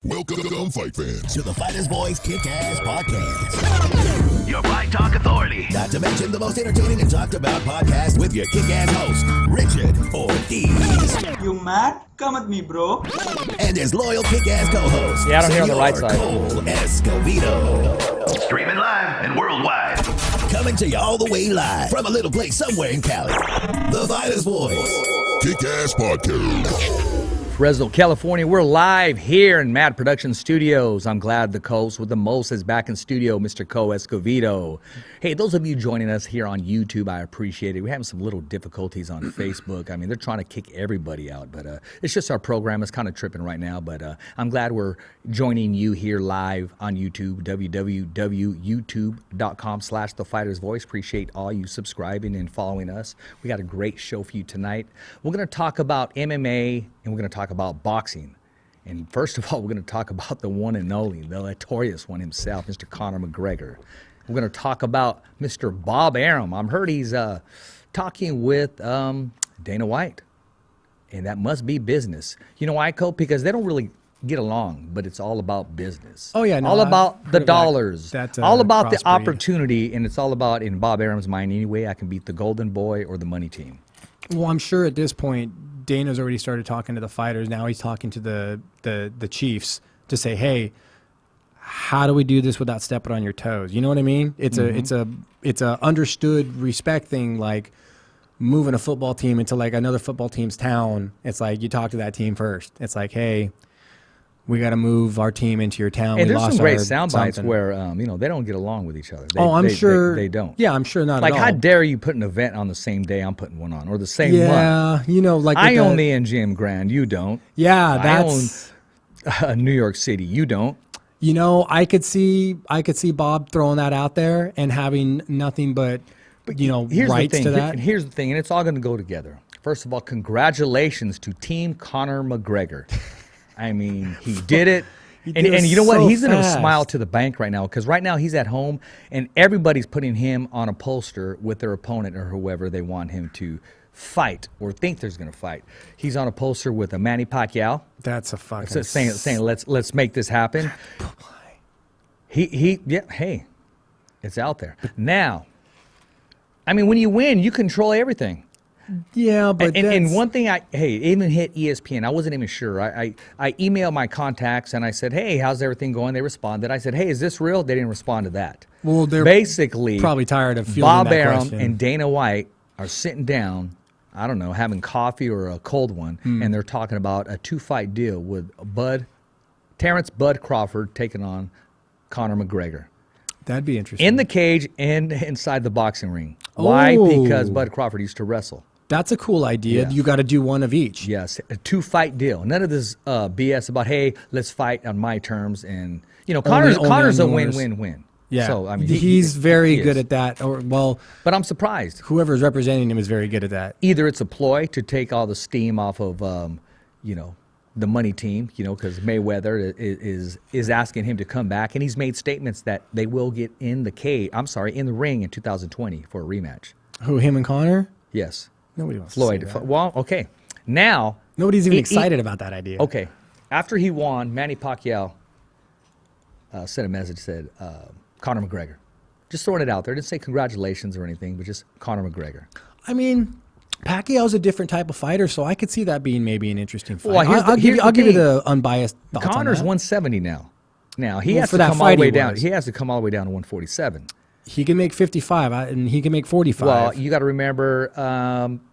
Welcome, fight fans, to the Fighters Boys Kick-Ass Podcast. Your Fight Talk Authority. Not to mention the most entertaining and talked about podcast with your kick-ass host, Richard ORTIZ. You mad? Come with me, bro. And his loyal kick-ass co-host, yeah, I don't hear on the right side. ESCOVEDO. Streaming live and worldwide. Coming to you all the way live from a little place somewhere in Cali. The Fighters Boys Kick-Ass Podcast. Fresno, California. We're live here in Mad Production Studios. I'm glad the co-host with the most is back in studio, Mr. ESCOVEDO. Hey, those of you joining us here on YouTube, I appreciate it. We're having some little difficulties on Facebook. I mean, they're trying to kick everybody out, but it's just our program is kind of tripping right now. But I'm glad we're joining you here live on YouTube, www.youtube.com/thefightersvoice. Appreciate all you subscribing and following us. We got a great show for you tonight. We're going to talk about MMA, and we're going to talk about boxing. And first of all, we're going to talk about the one and only, the notorious one himself, Mr. Conor McGregor. We're going to talk about Mr. Bob Arum. I've heard he's talking with Dana White, and that must be business. You know why, Cope? Because they don't really get along, but it's all about business. Oh, yeah. No, all about the dollars. That all about the crossbreed. opportunity, and it's all about, in Bob Arum's mind anyway, I can beat the Golden Boy or the money team. Well, I'm sure at this point, Dana's already started talking to the fighters. Now he's talking to the chiefs to say, hey, how do we do this without stepping on your toes? You know what I mean? It's a understood respect thing, like moving a football team into like another football team's town. It's like you talk to that team first. It's like, hey, we got to move our team into your town. And we there's lost some great our sound bites something. where they don't get along with each other. I'm sure they don't. Yeah, I'm sure not. Like, at all. how dare you put an event on the same day I'm putting one on, or the same month? Yeah, you know, like I own the MGM Grand. You don't. Yeah, that's. I own New York City. You don't. You know, I could see Bob throwing that out there and having nothing but rights to that. Here's the thing, and it's all going to go together. First of all, congratulations to Team Conor McGregor. I mean, he did it. And you know what? He's going to smile to the bank right now, because right now he's at home and everybody's putting him on a poster with their opponent or whoever they want him to fight or think there's going to fight. He's on a poster with a Manny Pacquiao. That's a fucking saying let's make this happen. Hey, it's out there now. I mean, when you win, you control everything. Yeah, but and one thing, it even hit ESPN. I wasn't even sure. I emailed my contacts and I said, hey, how's everything going? They responded. I said, hey, is this real? They didn't respond to that. Well, they're basically probably tired of fielding Bob that Arum question. and Dana White are sitting down, I don't know, having coffee or a cold one, and they're talking about a 2-fight deal with Terrence Bud Crawford taking on Conor McGregor. That'd be interesting. In the cage and inside the boxing ring. Why? Because Bud Crawford used to wrestle. That's a cool idea. Yeah. You got to do one of each. Yes, a 2-fight deal. None of this BS about, hey, let's fight on my terms. And, Conor's a win-win-win. Yeah, so, I mean, he's very he good is. at that. But I'm surprised. Whoever's representing him is very good at that. Either it's a ploy to take all the steam off of, the money team, because Mayweather is asking him to come back, and he's made statements that they will get in the ring in 2020 for a rematch. Who, him and Conor? Yes. Nobody wants Floyd. to say that. Well, okay. Now nobody's even excited about that idea. Okay. After he won, Manny Pacquiao sent a message, said, Conor McGregor. Just throwing it out there. Didn't say congratulations or anything, but just Conor McGregor. I mean, Pacquiao's a different type of fighter, so I could see that being maybe an interesting fight. Well, I'll give you the unbiased thoughts Conor's on that. 170 now. Now, he has for to that come all the fight way he down. was. He has to come all the way down to 147. He can make 55, and he can make 45. Well, you got to remember,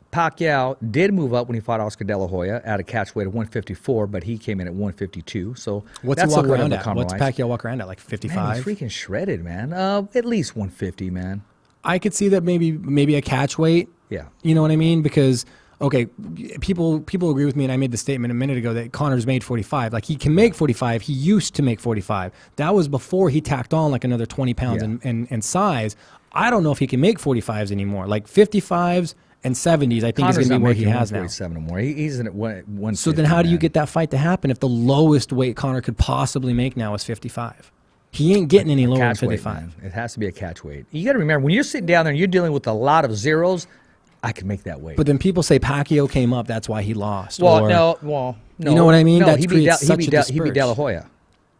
Pacquiao did move up when he fought Oscar De La Hoya at a catch weight of 154, but he came in at 152. So what's that's he walk a around bit of a at? compromise. What's Pacquiao walk around at? Like 55? Man, he's freaking shredded, man. At least 150, man. I could see that maybe a catch weight. Yeah. You know what I mean? Because okay, people agree with me, and I made the statement a minute ago that Conor's made 45. Like, he can make 45. He used to make 45. That was before he tacked on like another 20 pounds in size. I don't know if he can make 45s anymore. Like 55s and 70s, I think Connor's is going to be where he not making has now. 147 anymore. He's in at 150. So then how do you get that fight to happen if the lowest weight Conor could possibly make now is 55? He ain't getting any lower than 55. Weight, it has to be a catch weight. You got to remember, when you're sitting down there and you're dealing with a lot of zeros, I can make that weight. But then people say Pacquiao came up, that's why he lost. No. You know what I mean? No, That he creates beat such a disperse. De La Hoya.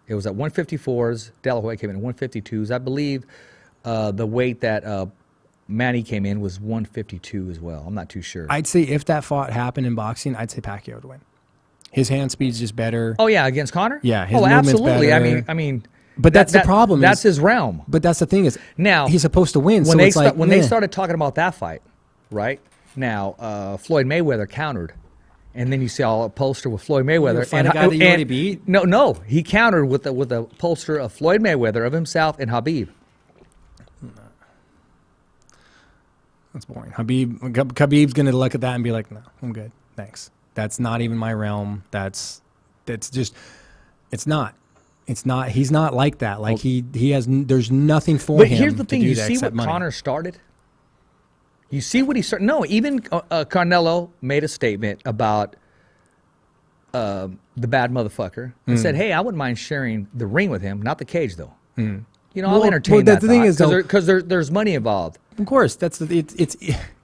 It was at 154s. De La Hoya came in at 152s. I believe the weight that Manny came in was 152 as well. I'm not too sure. I'd say if that fight happened in boxing, I'd say Pacquiao would win. His hand speed's just better. Oh yeah, against Conor? Yeah, his oh, movement's absolutely. better. I mean, but that's the problem. That's his realm. But that's the thing is, now he's supposed to win. When So when they started talking about that fight, right now, Floyd Mayweather countered, and then you see a poster with Floyd Mayweather and a guy that you already beat. No, he countered with a poster of Floyd Mayweather of himself and Khabib. That's boring. Khabib's gonna look at that and be like, "No, I'm good, thanks. That's not even my realm. That's just, it's not. He's not like that. Like he has. There's nothing for him. But here's the thing: to do you that see except what money. Conor started. You see what he started. No, even Canelo made a statement about the bad motherfucker and said, "Hey, I wouldn't mind sharing the ring with him, not the cage, though." You know, I'll entertain that. The thing is, because there's money involved. Of course, that's it's.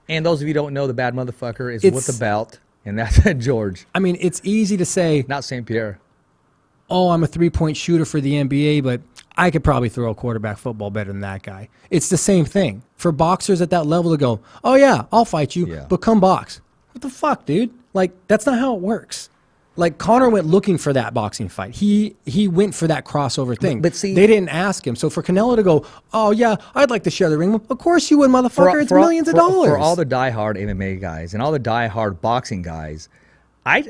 And those of you who don't know, the bad motherfucker is with the belt, and that's George, I mean, it's easy to say, not St. Pierre. "Oh, I'm a 3-point shooter for the NBA, but I could probably throw a quarterback football better than that guy." It's the same thing for boxers at that level to go, "Oh yeah, I'll fight you, Yeah. but come box." What the fuck, dude? Like that's not how it works. Like Conor went looking for that boxing fight. He went for that crossover thing. But see, they didn't ask him. So for Canelo to go, "Oh yeah, I'd like to share the ring," of course you would, motherfucker. It's millions of dollars. For all the diehard MMA guys and all the diehard boxing guys, I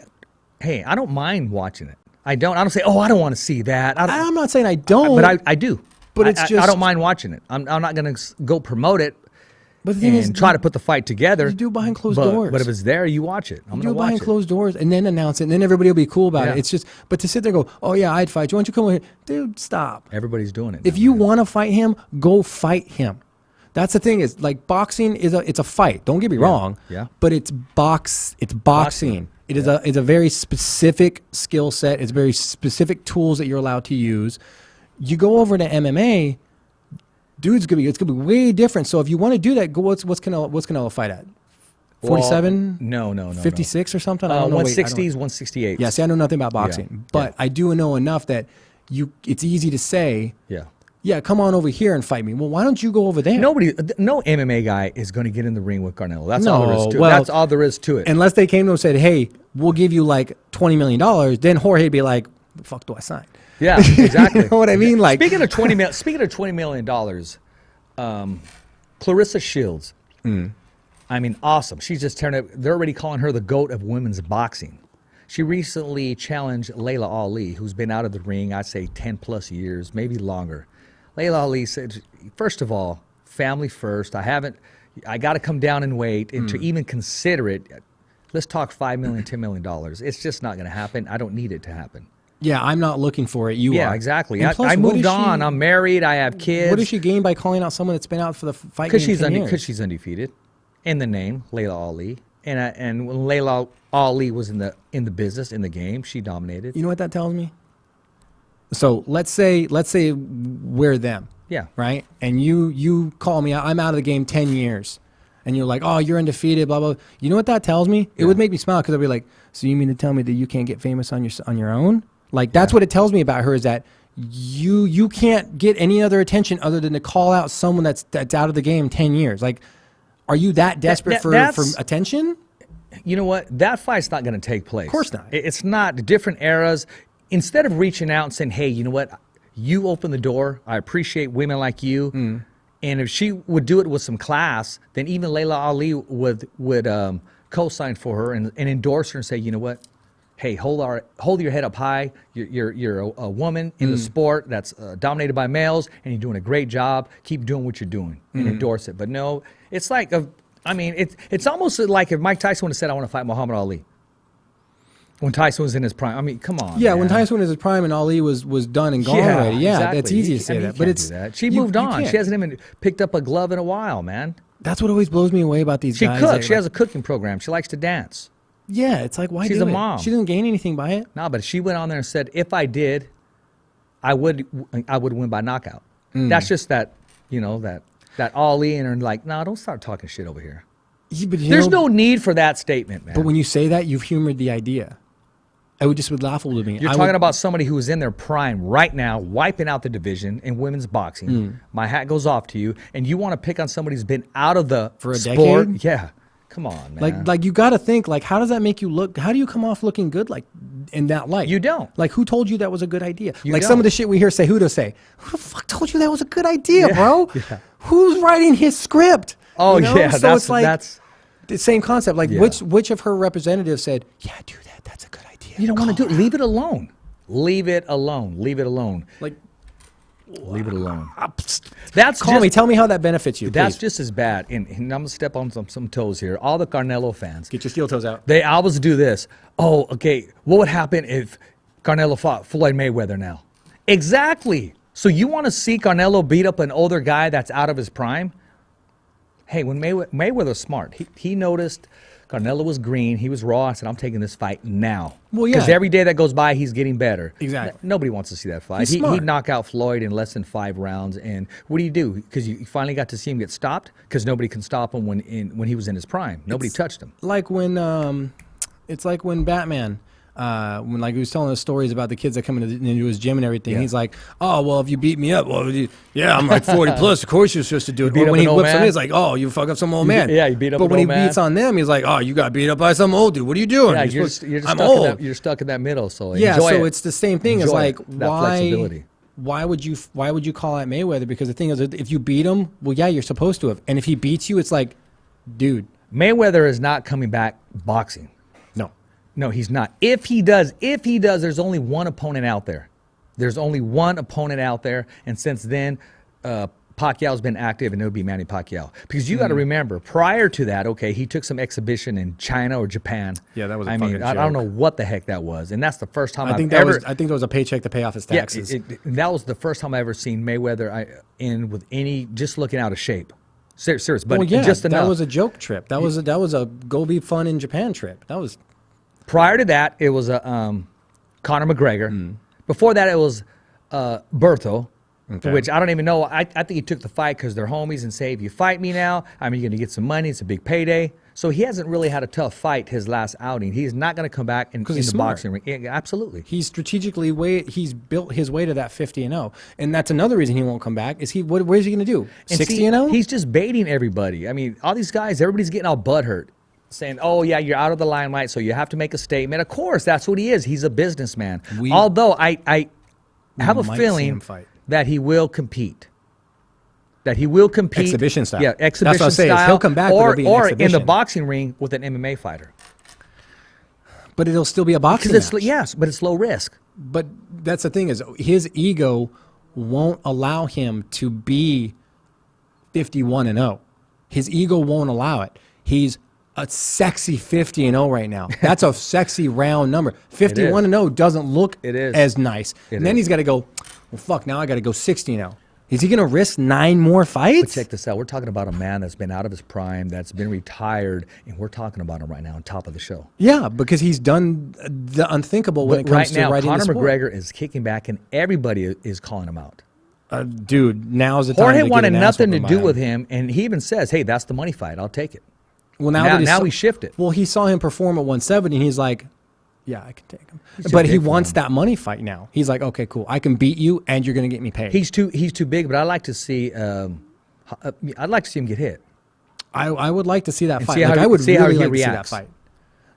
don't mind watching it. I don't say, "Oh, I don't want to see that." I'm not saying I don't, but I do. But it's I just don't mind watching it. I'm not going to go promote it. But the thing is, try to put the fight together. You do it behind closed doors. But if it's there, you watch it. I'm You going do to it watch behind it. closed doors and then announce it, and then everybody will be cool about Yeah. it. It's just, but to sit there and go, "Oh yeah, I'd fight you. Why don't you come over here?" Dude, stop. Everybody's doing it. If you want to fight him, go fight him. That's the thing is, like, boxing is it's a fight. Don't get me wrong. Yeah. But it's boxing. It is it's a very specific skill set. It's very specific tools that you're allowed to use. You go over to MMA, dude, it's gonna be way different. So if you want to do that, go. What's Canelo fight at? 47? No. 56 or something? I don't know. 160s, 168. Yeah, see, I know nothing about boxing, but I do know enough that it's easy to say, yeah, come on over here and fight me. Well, why don't you go over there? No MMA guy is going to get in the ring with Canelo. That's all there is to it. That's all there is to it. Unless they came to him and said, "Hey, we'll give you like $20 million," then Jorge'd be like, "The fuck do I sign?" Yeah, exactly. You know what I mean? Like, speaking of $20 million, Clarissa Shields. I mean, awesome. She's just tearing up. They're already calling her the GOAT of women's boxing. She recently challenged Layla Ali, who's been out of the ring, I'd say 10 plus years, maybe longer. Layla Ali said, first of all, family first. I got to come down in weight, and to even consider it, let's talk $5 million, $10 million. It's just not going to happen. I don't need it to happen. yeah, I'm not looking for it. You are. Yeah, exactly. And plus, I what moved is on. she- I'm married. I have kids. What does she gain by calling out someone that's been out for the fight? Because game she's undefeated in the name, Layla Ali. And when Layla Ali was in the business, in the game, she dominated. You know what that tells me? So let's say we're them. Yeah. Right? And you call me, I'm out of the game 10 years. And you're like, "Oh, you're undefeated, blah, blah." You know what that tells me? It would make me smile because I'd be like, "So you mean to tell me that you can't get famous on your own?" Like, that's what it tells me about her, is that you can't get any other attention other than to call out someone that's out of the game 10 years. Like, are you that desperate for attention? You know what? That fight's not going to take place. Of course not. It's not. Different eras. Instead of reaching out and saying, "Hey, you know what? You open the door. I appreciate women like you." And if she would do it with some class, then even Layla Ali would co-sign for her and endorse her and say, "You know what? Hey, hold your head up high. You're a woman in the sport that's dominated by males, and you're doing a great job. Keep doing what you're doing," and endorse it. But no, it's like it's almost like if Mike Tyson would have said, "I want to fight Muhammad Ali," when Tyson was in his prime. I mean, come on. Yeah, man. when Tyson was in his prime and Ali was done and gone already. Yeah, exactly. that's easy to say that. But it's do that. She moved on. She hasn't even picked up a glove in a while, man. That's what always blows me away about these She guys. cooks. She has a cooking program. She likes to dance. Yeah, it's like, why She's do a it? mom. She doesn't gain anything by it. No, but she went on there and said, "If I did, I would win by knockout." That's just that Ali and her, like, "No, don't start talking shit over here." Yeah, but There's no need for that statement, man. But when you say that, you've humored the idea. it would just be laughable to me. You're talking about somebody who is in their prime right now, wiping out the division in women's boxing. My hat goes off to you, and you want to pick on somebody who's been out of the For a sport? decade? Yeah. Come on, man. Like you got to think, like, how does that make you look? How do you come off looking good, like, in that light? You don't. Like, who told you that was a good idea? You like don't. some of the shit we hear Cejudo say. Who the fuck told you that was a good idea, bro? Yeah. Who's writing his script? Oh, You know? yeah. So it's like that's the same concept. Like, Yeah. which of her representatives said, "Yeah, do that. That's a good idea." you don't want to do it. Leave it alone. Leave it alone. Leave it alone. Like, Leave it alone. That's call just, me. Tell me how that benefits you. That's please. just as bad. And I'm gonna step on some toes here. All the Canelo fans, Get your steel toes out. they always do this. Oh, okay. What would happen if Canelo fought Floyd Mayweather now? Exactly. So you want to see Canelo beat up an older guy that's out of his prime? Hey, when Mayweather's smart, he noticed Canelo was green. He was raw. I said, I'm taking this fight now. Well, yeah. Because every day that goes by, he's getting better. Exactly. Nobody wants to see that fight. He's smart. He'd knock out Floyd in less than 5 rounds. And what do? Because you finally got to see him get stopped? Because nobody can stop him when he was in his prime. Nobody touched him. Like when it's like when Batman when like he was telling us stories about the kids that come into his gym and everything. Yeah. He's like, oh well, if you beat me up, well, yeah, I'm like 40 plus. Of course you're supposed to do it. beat Or up when an he old whips man? him, he's like, oh, you fuck up some old man. Yeah, you beat up But an when he old man. beats on them, he's like, oh, you got beat up by some old dude. What are you doing? Yeah, You're you're supposed- just I'm stuck old. you're stuck in that middle. So Yeah, enjoy so it. it's the same thing. It's Enjoy like that flexibility. why would you call out Mayweather? Because the thing is, if you beat him, well, yeah, you're supposed to have. And if he beats you, it's like, dude, Mayweather is not coming back boxing. No, he's not. If he does, there's only one opponent out there. There's only one opponent out there. And since then, Pacquiao's been active, and it would be Manny Pacquiao. Because you got to remember, prior to that, okay, he took some exhibition in China or Japan. Yeah, that was a I mean, fucking I don't joke. know what the heck that was. And that's the first time I think I've that was a paycheck to pay off his taxes. that was the first time I ever seen Mayweather in with any, just looking out of shape. Serious, but well, yeah, just enough. that was a joke trip. That was a go be fun in Japan trip. That was. Prior to that, it was Conor McGregor. Before that, it was Berto, which I don't even know. I think he took the fight because they're homies and say, if you fight me now, I'm going to get some money. It's a big payday. So he hasn't really had a tough fight his last outing. He's not going to come back in the smart. boxing ring. Yeah, absolutely. He's strategically he's built his way to that 50-0, and that's another reason he won't come back. Is where's he going to do 60-0? He's just baiting everybody. I mean, all these guys, everybody's getting all butthurt, saying, oh, yeah, you're out of the limelight, so you have to make a statement. Of course, that's what he is. He's a businessman. Although I have a might see him feeling fight. that he will compete. Exhibition style. Yeah, That's what I'm exhibition saying, is style. he'll come back, but it'll be an or in the exhibition. boxing ring with an MMA fighter. But it'll still be a boxing Because match. yes, but it's low risk. But that's the thing, is his ego won't allow him to be 51-0. His ego won't allow it. He's a sexy 50-0 right now. That's a sexy round number. 51-0 doesn't look as nice. And then he's got to go, well, fuck, now I got to go 60-0. Is he going to risk 9 more fights? But check this out. We're talking about a man that's been out of his prime, that's been retired, and we're talking about him right now on top of the show. Yeah, because he's done the unthinkable when it comes to writing the Conor sport. McGregor is kicking back, and everybody is calling him out. Dude, now's the time Jorge to get wanted an ass nothing to whooping do by with him. him, and he even says, hey, that's the money fight. I'll take it. Well, Now he shifted. Well, he saw him perform at 170, and he's like, yeah, I can take him. But he wants that money fight now. He's like, okay, cool. I can beat you, and you're going to get me paid. He's too big, but I'd like to see him get hit. I would like to see that fight. see how I would he really like reacts. to see that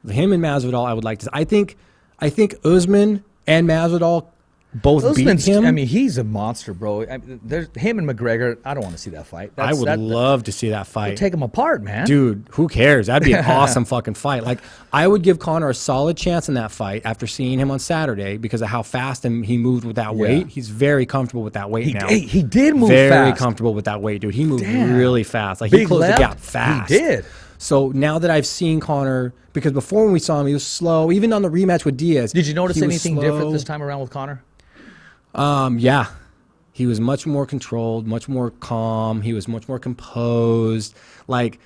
fight. Him and Masvidal, I would like to. I think Usman and Masvidal both beat him. I mean, he's a monster, bro. I mean, there's him and McGregor. I don't want to see that fight. I would love to see that fight. Take him apart, man. Dude, who cares? That'd be an awesome fucking fight. Like, I would give Conor a solid chance in that fight after seeing him on Saturday because of how fast he moved with that weight. He's very comfortable with that weight now. He did move very fast. comfortable with that weight, dude. He moved really fast. Like, he Big closed left. the gap fast. He did. So now that I've seen Conor, because before when we saw him, he was slow. Even on the rematch with Diaz. Did you notice he was anything slow. different this time around with Conor? Yeah. He was much more controlled, much more calm. He was much more composed. Like,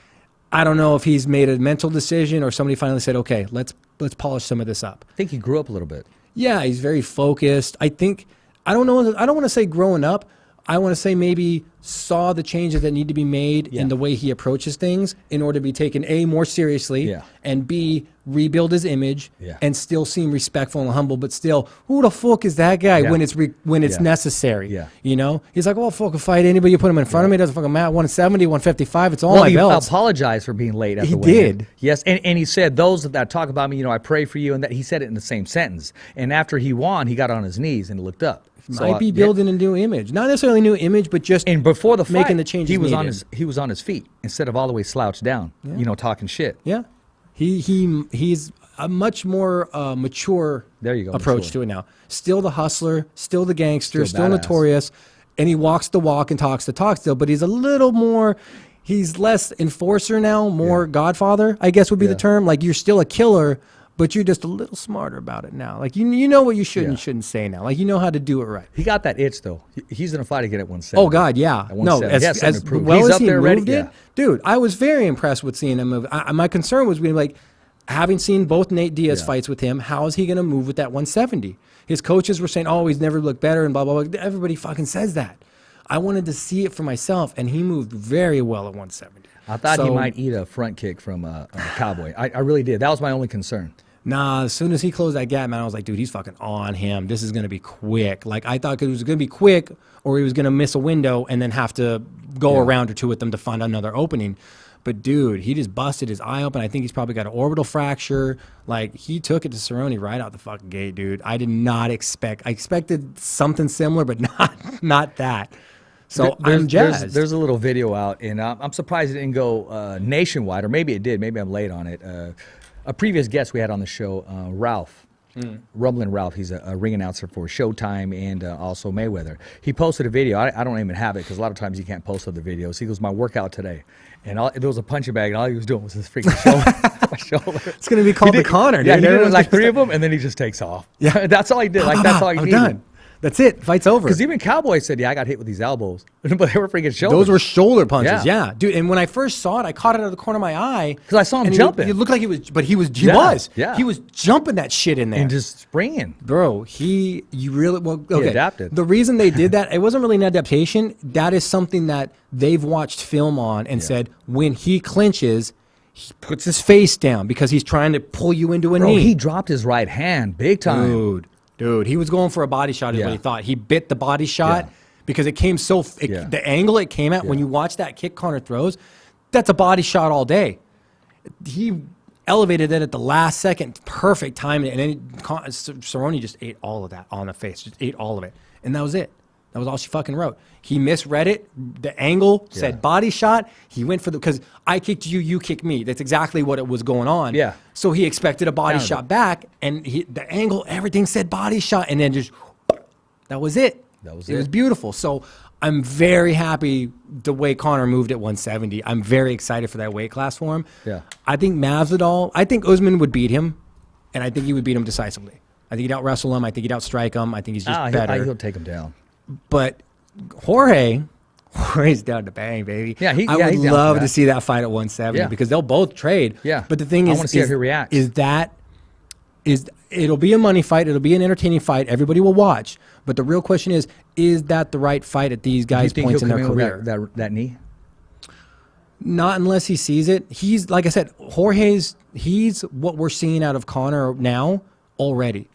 I don't know if he's made a mental decision or somebody finally said, okay, let's polish some of this up. I think he grew up a little bit. Yeah, he's very focused. I don't want to say growing up. I want to say maybe saw the changes that need to be made in the way he approaches things in order to be taken A, more seriously, and B, rebuild his image and still seem respectful and humble, but still, who the fuck is that guy when it's necessary? You know? He's like, well, fuck, fight anybody you put him in front of me, it doesn't fucking matter. 170, 155, it's all my belts. He apologized for being late at He the weigh-in. did. Yes, and he said, those that talk about me, you know, I pray for you, and that he said it in the same sentence. And after he won, he got on his knees and looked up. Might be building a new image, not necessarily a new image, but just before the fight, making the changes. He was on his feet instead of all the way slouched down, you know, talking shit. Yeah, he's a much more mature approach to it now. Still the hustler, still the gangster, still notorious, and he walks the walk and talks the talk still. But he's a little more. He's less enforcer now, more Godfather, I guess would be the term. Like you're still a killer, but you're just a little smarter about it now. Like you know what you should and shouldn't say now. Like you know how to do it right. He got that itch though. He's in a fight again at 170. Oh God, yeah. No, as well as he moved it, dude. I was very impressed with seeing him move. My concern was being like, having seen both Nate Diaz fights with him, how is he going to move with that 170? His coaches were saying, oh, he's never looked better and blah blah blah. Everybody fucking says that. I wanted to see it for myself, and he moved very well at 170. I thought he might eat a front kick from a Cowboy. I really did. That was my only concern. Nah, as soon as he closed that gap, man, I was like, dude, he's fucking on him. This is going to be quick. Like, I thought it was going to be quick or he was going to miss a window and then have to go a round or two with them to find another opening. But, dude, he just busted his eye open. I think he's probably got an orbital fracture. Like, he took it to Cerrone right out the fucking gate, dude. I did not expect. I expected something similar, but not that. So I'm jazzed. There's a little video out, and I'm surprised it didn't go nationwide, or maybe it did. Maybe I'm late on it. A previous guest we had on the show, Ralph, Rumblin' Ralph, he's a ring announcer for Showtime and also Mayweather. He posted a video. I don't even have it because a lot of times you can't post other videos. He goes, my workout today. And there was a punching bag, and all he was doing was his freaking shoulder. It's going to be called the Connor, dude. Yeah, he did like 3 of them, and then he just takes off. Yeah, that's all he did. Like, that's all he needed. Done. That's it. Fight's over. Because even Cowboy said, yeah, I got hit with these elbows. But they were freaking shoulders. Those were shoulder punches, yeah. Dude, and when I first saw it, I caught it out of the corner of my eye. Because I saw him jumping. He looked like he was, but he was. Yeah. He was jumping that shit in there. And just springing. Bro, you really, well, okay. He adapted. The reason they did that, it wasn't really an adaptation. That is something that they've watched film on and said, when he clinches, he puts his face down because he's trying to pull you into a knee. He dropped his right hand big time. Dude, he was going for a body shot is what he thought. He bit the body shot because it came so, the angle it came at, when you watch that kick Connor throws, that's a body shot all day. He elevated it at the last second, perfect timing, and then Cerrone just ate all of that on the face, just ate all of it. And that was it. That was all she fucking wrote. He misread it. The angle said body shot. He went for because I kicked you, you kicked me. That's exactly what it was going on. Yeah. So he expected a body shot back, and the angle, everything said body shot, and then just that was it. It was beautiful. So I'm very happy the way Connor moved at 170. I'm very excited for that weight class for him. Yeah. I think Masvidal. I think Usman would beat him, and I think he would beat him decisively. I think he'd out-wrestle him. I think he'd out-strike him. I think he's just better. He'll take him down. But Jorge's down to bang, baby. Yeah, I would love to see that fight at 170 because they'll both trade. Yeah. But the thing is, I want to see how he reacts. It'll be a money fight. It'll be an entertaining fight. Everybody will watch. But the real question is that the right fight at these guys' points in their career? That knee? Not unless he sees it. He's, like I said, he's what we're seeing out of Connor now already.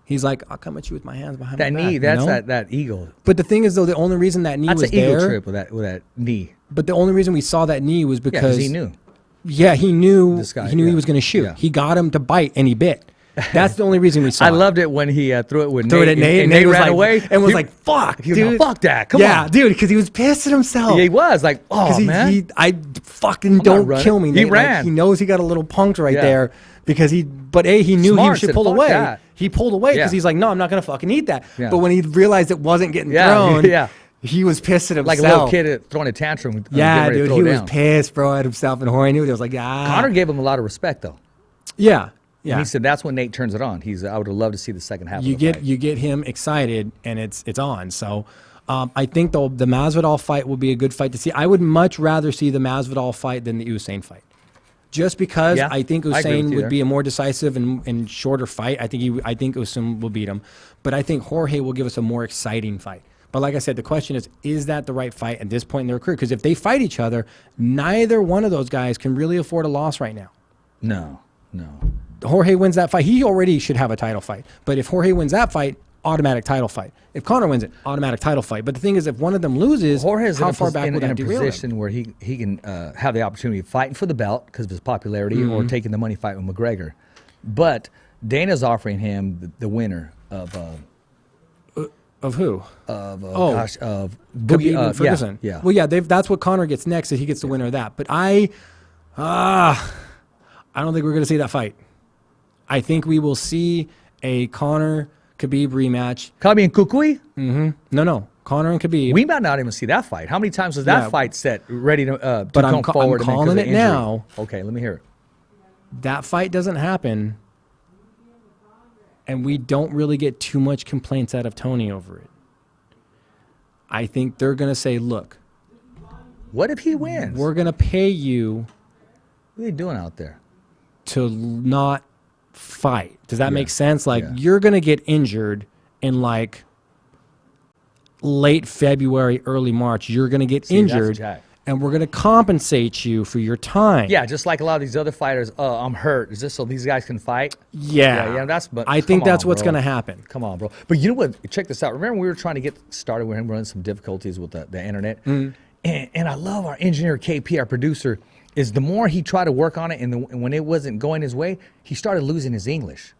He's like, I'll come at you with my hands behind my back. That knee, that's that eagle. But the thing is, though, the only reason that knee was there. That's an ego trip with that knee. But the only reason we saw that knee was because he knew. Yeah, he knew. This guy, he knew he was going to shoot. Yeah. He got him to bite, and he bit. That's the only reason we saw. I loved it when he threw it with Nate. Threw it at Nate, and Nate was ran like, away and was like, "Fuck, dude, dude, fuck that, come on." Yeah, dude, because he was pissed at himself. Yeah, he was like, "Oh man, I fucking don't kill me." He Nate. ran. Like, he knows he got a little punked right there because he knew he should pull away. That. He pulled away because he's like, "No, I'm not gonna fucking eat that." Yeah. But when he realized it wasn't getting thrown, he was pissed at himself. Like a little kid throwing a tantrum. Yeah, dude, he was pissed, bro, at himself, and Jorge knew it. He was like, Connor gave him a lot of respect, though. Yeah. Yeah. And he said that's when Nate turns it on. I would have loved to see the second half. You get him excited, and it's on. So I think the Masvidal fight will be a good fight to see. I would much rather see the Masvidal fight than the Usain fight, just because I think Usain would be a more decisive and shorter fight. I think Usain will beat him, but I think Jorge will give us a more exciting fight. But like I said, the question is that the right fight at this point in their career? Because if they fight each other, neither one of those guys can really afford a loss right now. No. Jorge wins that fight. He already should have a title fight. But if Jorge wins that fight, automatic title fight. If Conor wins it, automatic title fight. But the thing is, if one of them loses, Jorge's how far back would that in a derail position him? where he can have the opportunity of fighting for the belt because of his popularity or taking the money fight with McGregor. But Dana's offering him the winner of who? of Boogie Ferguson. Yeah. Well, yeah, that's what Conor gets next. Is he gets the winner of that. But I don't think we're going to see that fight. I think we will see a Conor Khabib rematch. Khabib and Kukui? No. Conor and Khabib. We might not even see that fight. How many times was that fight set ready to but come forward? I'm calling it now. Okay, let me hear it. That fight doesn't happen, and we don't really get too much complaints out of Tony over it. I think they're going to say, look. What if he wins? We're going to pay you. What are they doing out there? To not fight. Does that make sense? Like, you're going to get injured in like late February, early March. You're going to get injured, and we're going to compensate you for your time. Yeah, just like a lot of these other fighters. I'm hurt. Is this so these guys can fight? Yeah. But I think that's what's going to happen. Come on, bro. But you know what? Check this out. Remember we were trying to get started with him running some difficulties with the internet? And I love our engineer, KP, our producer, is the more he tried to work on it and when it wasn't going his way, he started losing his English.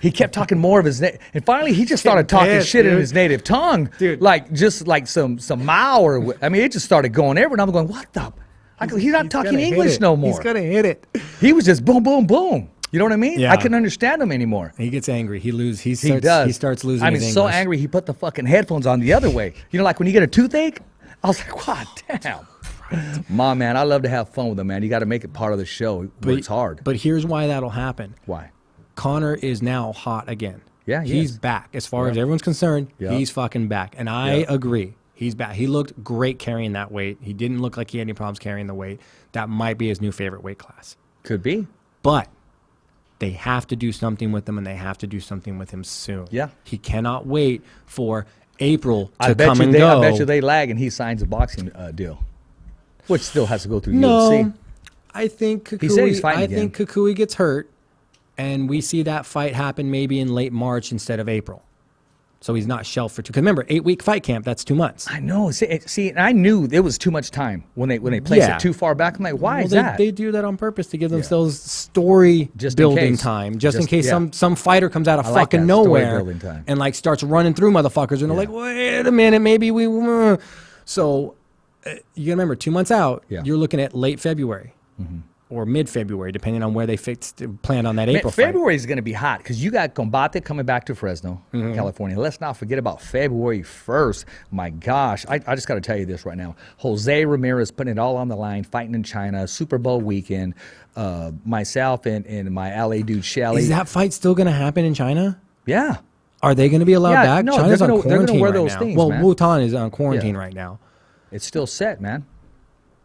He kept talking more of his and finally he just started talking shit in his native tongue, dude. Like just like some Mao or I mean, it just started going everywhere. And I'm going, what the? He's not talking English no more. He's gonna hit it. He was just boom, boom, boom. You know what I mean? Yeah. I couldn't understand him anymore. He gets angry. He loses. He starts losing. I mean, his so English. angry he put the fucking headphones on the other way. You know, like when you get a toothache. I was like, God damn. Mom, man, I love to have fun with him, man. You got to make it part of the show. It works hard. But here's why that'll happen. Why? Conor is now hot again. Yeah, he's back. As far as everyone's concerned, he's fucking back. And I agree. He's back. He looked great carrying that weight. He didn't look like he had any problems carrying the weight. That might be his new favorite weight class. Could be. But they have to do something with him, and they have to do something with him soon. Yeah. He cannot wait for April to I bet come you and they, go. I bet you they lag and he signs a boxing deal, which still has to go through No, UFC. I think Kukui, He said he's fighting again. Kukui gets hurt, and we see that fight happen maybe in late March instead of April. So he's not shelved for 2. Because remember, 8-week fight camp, that's 2 months. I know. See, and I knew it was too much time when they placed it too far back. I'm like, why is that? They do that on purpose to give themselves story building time, just in case some fighter comes out of fucking nowhere and like starts running through motherfuckers, and they're like, wait a minute, maybe we. So you gotta remember, 2 months out, you're looking at late February. Or mid-February, depending on where they planned on that April fight. February is going to be hot because you got Combate coming back to Fresno, California. Let's not forget about February 1st. My gosh, I just got to tell you this right now. Jose Ramirez putting it all on the line, fighting in China, Super Bowl weekend. Myself and my LA dude, Shelly. Is that fight still going to happen in China? Yeah. Are they going to be allowed back? No, China's they're on quarantine wear right those now. things, well, man. Wuhan is on quarantine right now. It's still set, man.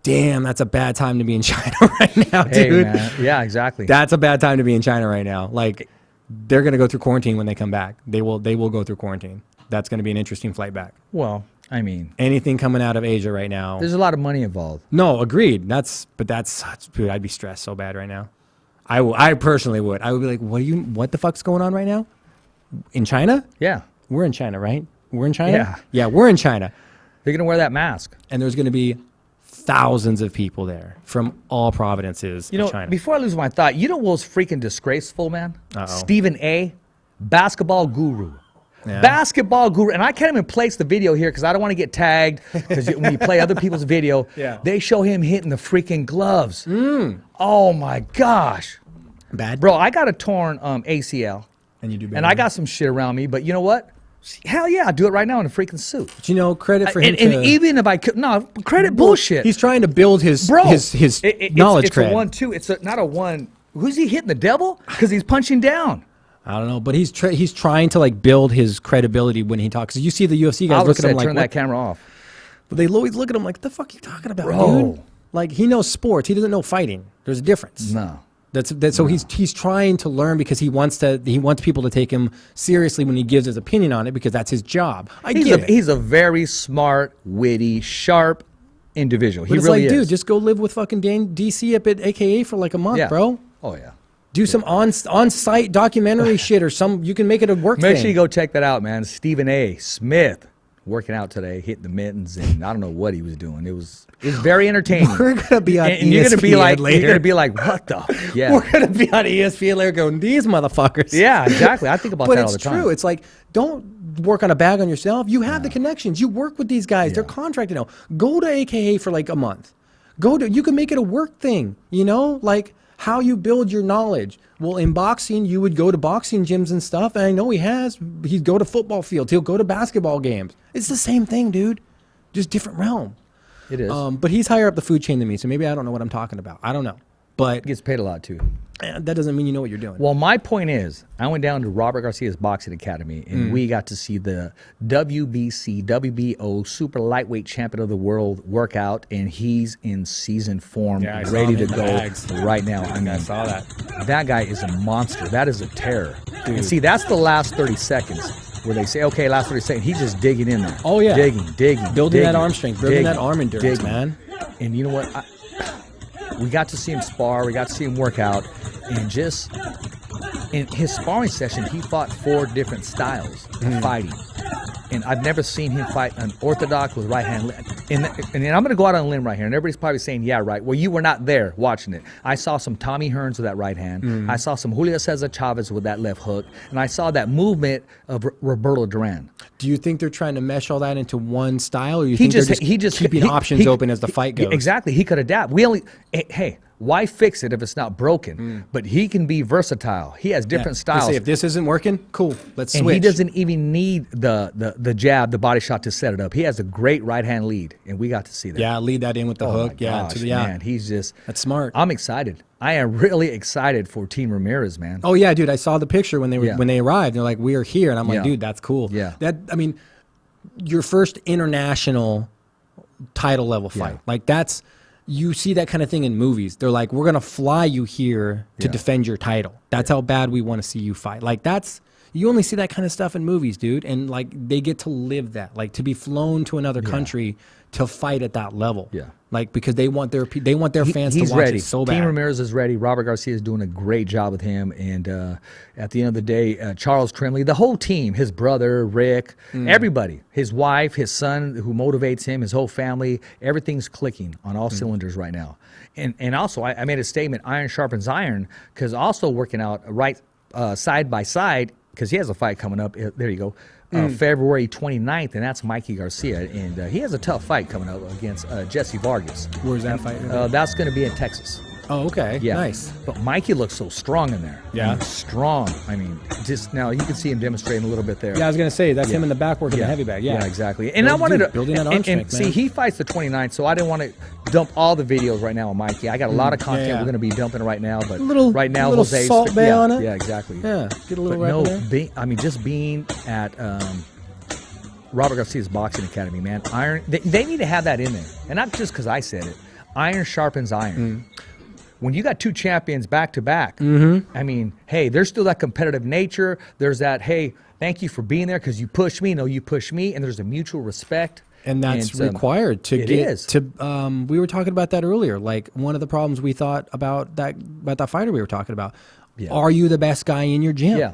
Damn, that's a bad time to be in China right now, dude. Hey, man. Yeah, exactly. That's a bad time to be in China right now. Like, they're going to go through quarantine when they come back. They will go through quarantine. That's going to be an interesting flight back. Well, I mean, anything coming out of Asia right now. There's a lot of money involved. No, agreed. Dude, I'd be stressed so bad right now. I personally would. I would be like, what the fuck's going on right now? In China? Yeah. We're in China, right? We're in China? Yeah. Yeah, we're in China. They're going to wear that mask. And there's going to be thousands of people there from all provinces of China. Before I lose my thought, you know what was freaking disgraceful, man? Stephen A., basketball guru. Yeah. Basketball guru. And I can't even place the video here because I don't want to get tagged. Because when you play other people's video, they show him hitting the freaking gloves. Oh, my gosh. Bad? Bro, I got a torn ACL. And you do better. And I got some shit around me. But you know what? Hell yeah, I'll do it right now in a freaking suit. But you know, credit for him. And even if I could, credit bullshit. He's trying to build his knowledge it's cred. It's a 1-2. It's not a 1. Who's he hitting, the devil? Because he's punching down. I don't know, but he's trying to like build his credibility when he talks. You see the UFC guys look at him like, turn that camera off. But they always look at him like, what the fuck are you talking about, Bro. dude? Like, he knows sports. He doesn't know fighting. There's a difference. No. So he's trying to learn because he wants people to take him seriously when he gives his opinion on it because that's his job. He's a very smart, witty, sharp individual. But he it's really like, is. dude, just go live with fucking DC up at AKA for like a month, bro. Oh yeah. Do some on-site documentary shit or you can make it a work thing. Make sure you go check that out, man. Stephen A. Smith working out today, hitting the mittens, and I don't know what he was doing. It was very entertaining. We're gonna be on ESPN you're gonna be like, later. You're gonna be like, what the? Yeah. We're gonna be on ESPN later going, these motherfuckers. Yeah, exactly. I think about that all the time. But it's true. It's like, don't work on a bag on yourself. You have the connections. You work with these guys. They're contracted now. Go to AKA for like a month. You can make it a work thing. You know, like how you build your knowledge. Well, in boxing, you would go to boxing gyms and stuff. And I know he'd go to football fields. He'll go to basketball games. It's the same thing, dude. Just different realm. It is. But he's higher up the food chain than me, so maybe I don't know what I'm talking about. I don't know. But he gets paid a lot too. That doesn't mean you know what you're doing. Well, my point is, I went down to Robert Garcia's Boxing Academy, and we got to see the WBC, WBO Super Lightweight Champion of the World workout, and he's in season form, ready to go right now. I mean, I saw that. That guy is a monster. That is a terror. Dude. And see, that's the last 30 seconds where they say, okay, last 30 seconds. He's just digging in there. Oh, yeah. Digging. Building that arm strength, building that arm endurance, man. And you know what? We got to see him spar. We got to see him work out. And just in his sparring session, he fought 4 different styles of fighting. And I've never seen him fight an orthodox with right hand. And I'm going to go out on a limb right here. And everybody's probably saying, yeah, right. Well, you were not there watching it. I saw some Tommy Hearns with that right hand. I saw some Julio Cesar Chavez with that left hook. And I saw that movement of Roberto Duran. Do you think they're trying to mesh all that into one style? Or you think they're just keeping options open as the fight goes? Exactly. He could adapt. Hey, why fix it if it's not broken? But he can be versatile. He has different styles. Say, if this isn't working, cool, let's switch. And he doesn't even need the jab, the body shot to set it up. He has a great right hand lead, and we got to see that. Yeah, lead that in with the hook. Man, he's just that's smart. I'm excited. I am really excited for Team Ramirez, man. Oh yeah, dude. I saw the picture when they arrived. They're like, "We are here," and I'm like, "Dude, that's cool." Yeah. Your first international title level fight, like that's. You see that kind of thing in movies. They're like, we're going to fly you here to defend your title. That's how bad we want to see you fight. Like you only see that kind of stuff in movies, dude. And like they get to live that, like to be flown to another country to fight at that level. Yeah. Like because they want their fans to watch it so bad. Team Ramirez is ready. Robert Garcia is doing a great job with him. And at the end of the day, Charles Trimley, the whole team, his brother, Rick, everybody, his wife, his son who motivates him, his whole family, everything's clicking on all cylinders right now. And also, I made a statement, iron sharpens iron, because also working out right side by side, because he has a fight coming up. There you go. February 29th, and that's Mikey Garcia. And he has a tough fight coming up against Jesse Vargas. Where's that fight? That's going to be in Texas. Oh, okay. Yeah. Nice. But Mikey looks so strong in there. Yeah. Strong. I mean, just now you can see him demonstrating a little bit there. Yeah, I was going to say, that's him in the back working the heavy bag. Yeah, exactly. And I wanted to building that arm strength, see, he fights the 29th, so I didn't want to dump all the videos right now on Mikey. I got a lot of content we're going to be dumping right now, but right now, a little Jose's Salt Bay on it. Yeah, exactly. Yeah, get a little there. Just being at Robert Garcia's Boxing Academy, man. Iron. They need to have that in there, and not just because I said it. Iron sharpens iron. When you got 2 champions back to back, I mean, hey, there's still that competitive nature. There's that, hey, thank you for being there because you pushed me. No, you pushed me, and there's a mutual respect. And that's required to we were talking about that earlier. Like one of the problems we thought about that fighter we were talking about. Yeah. Are you the best guy in your gym? Yeah.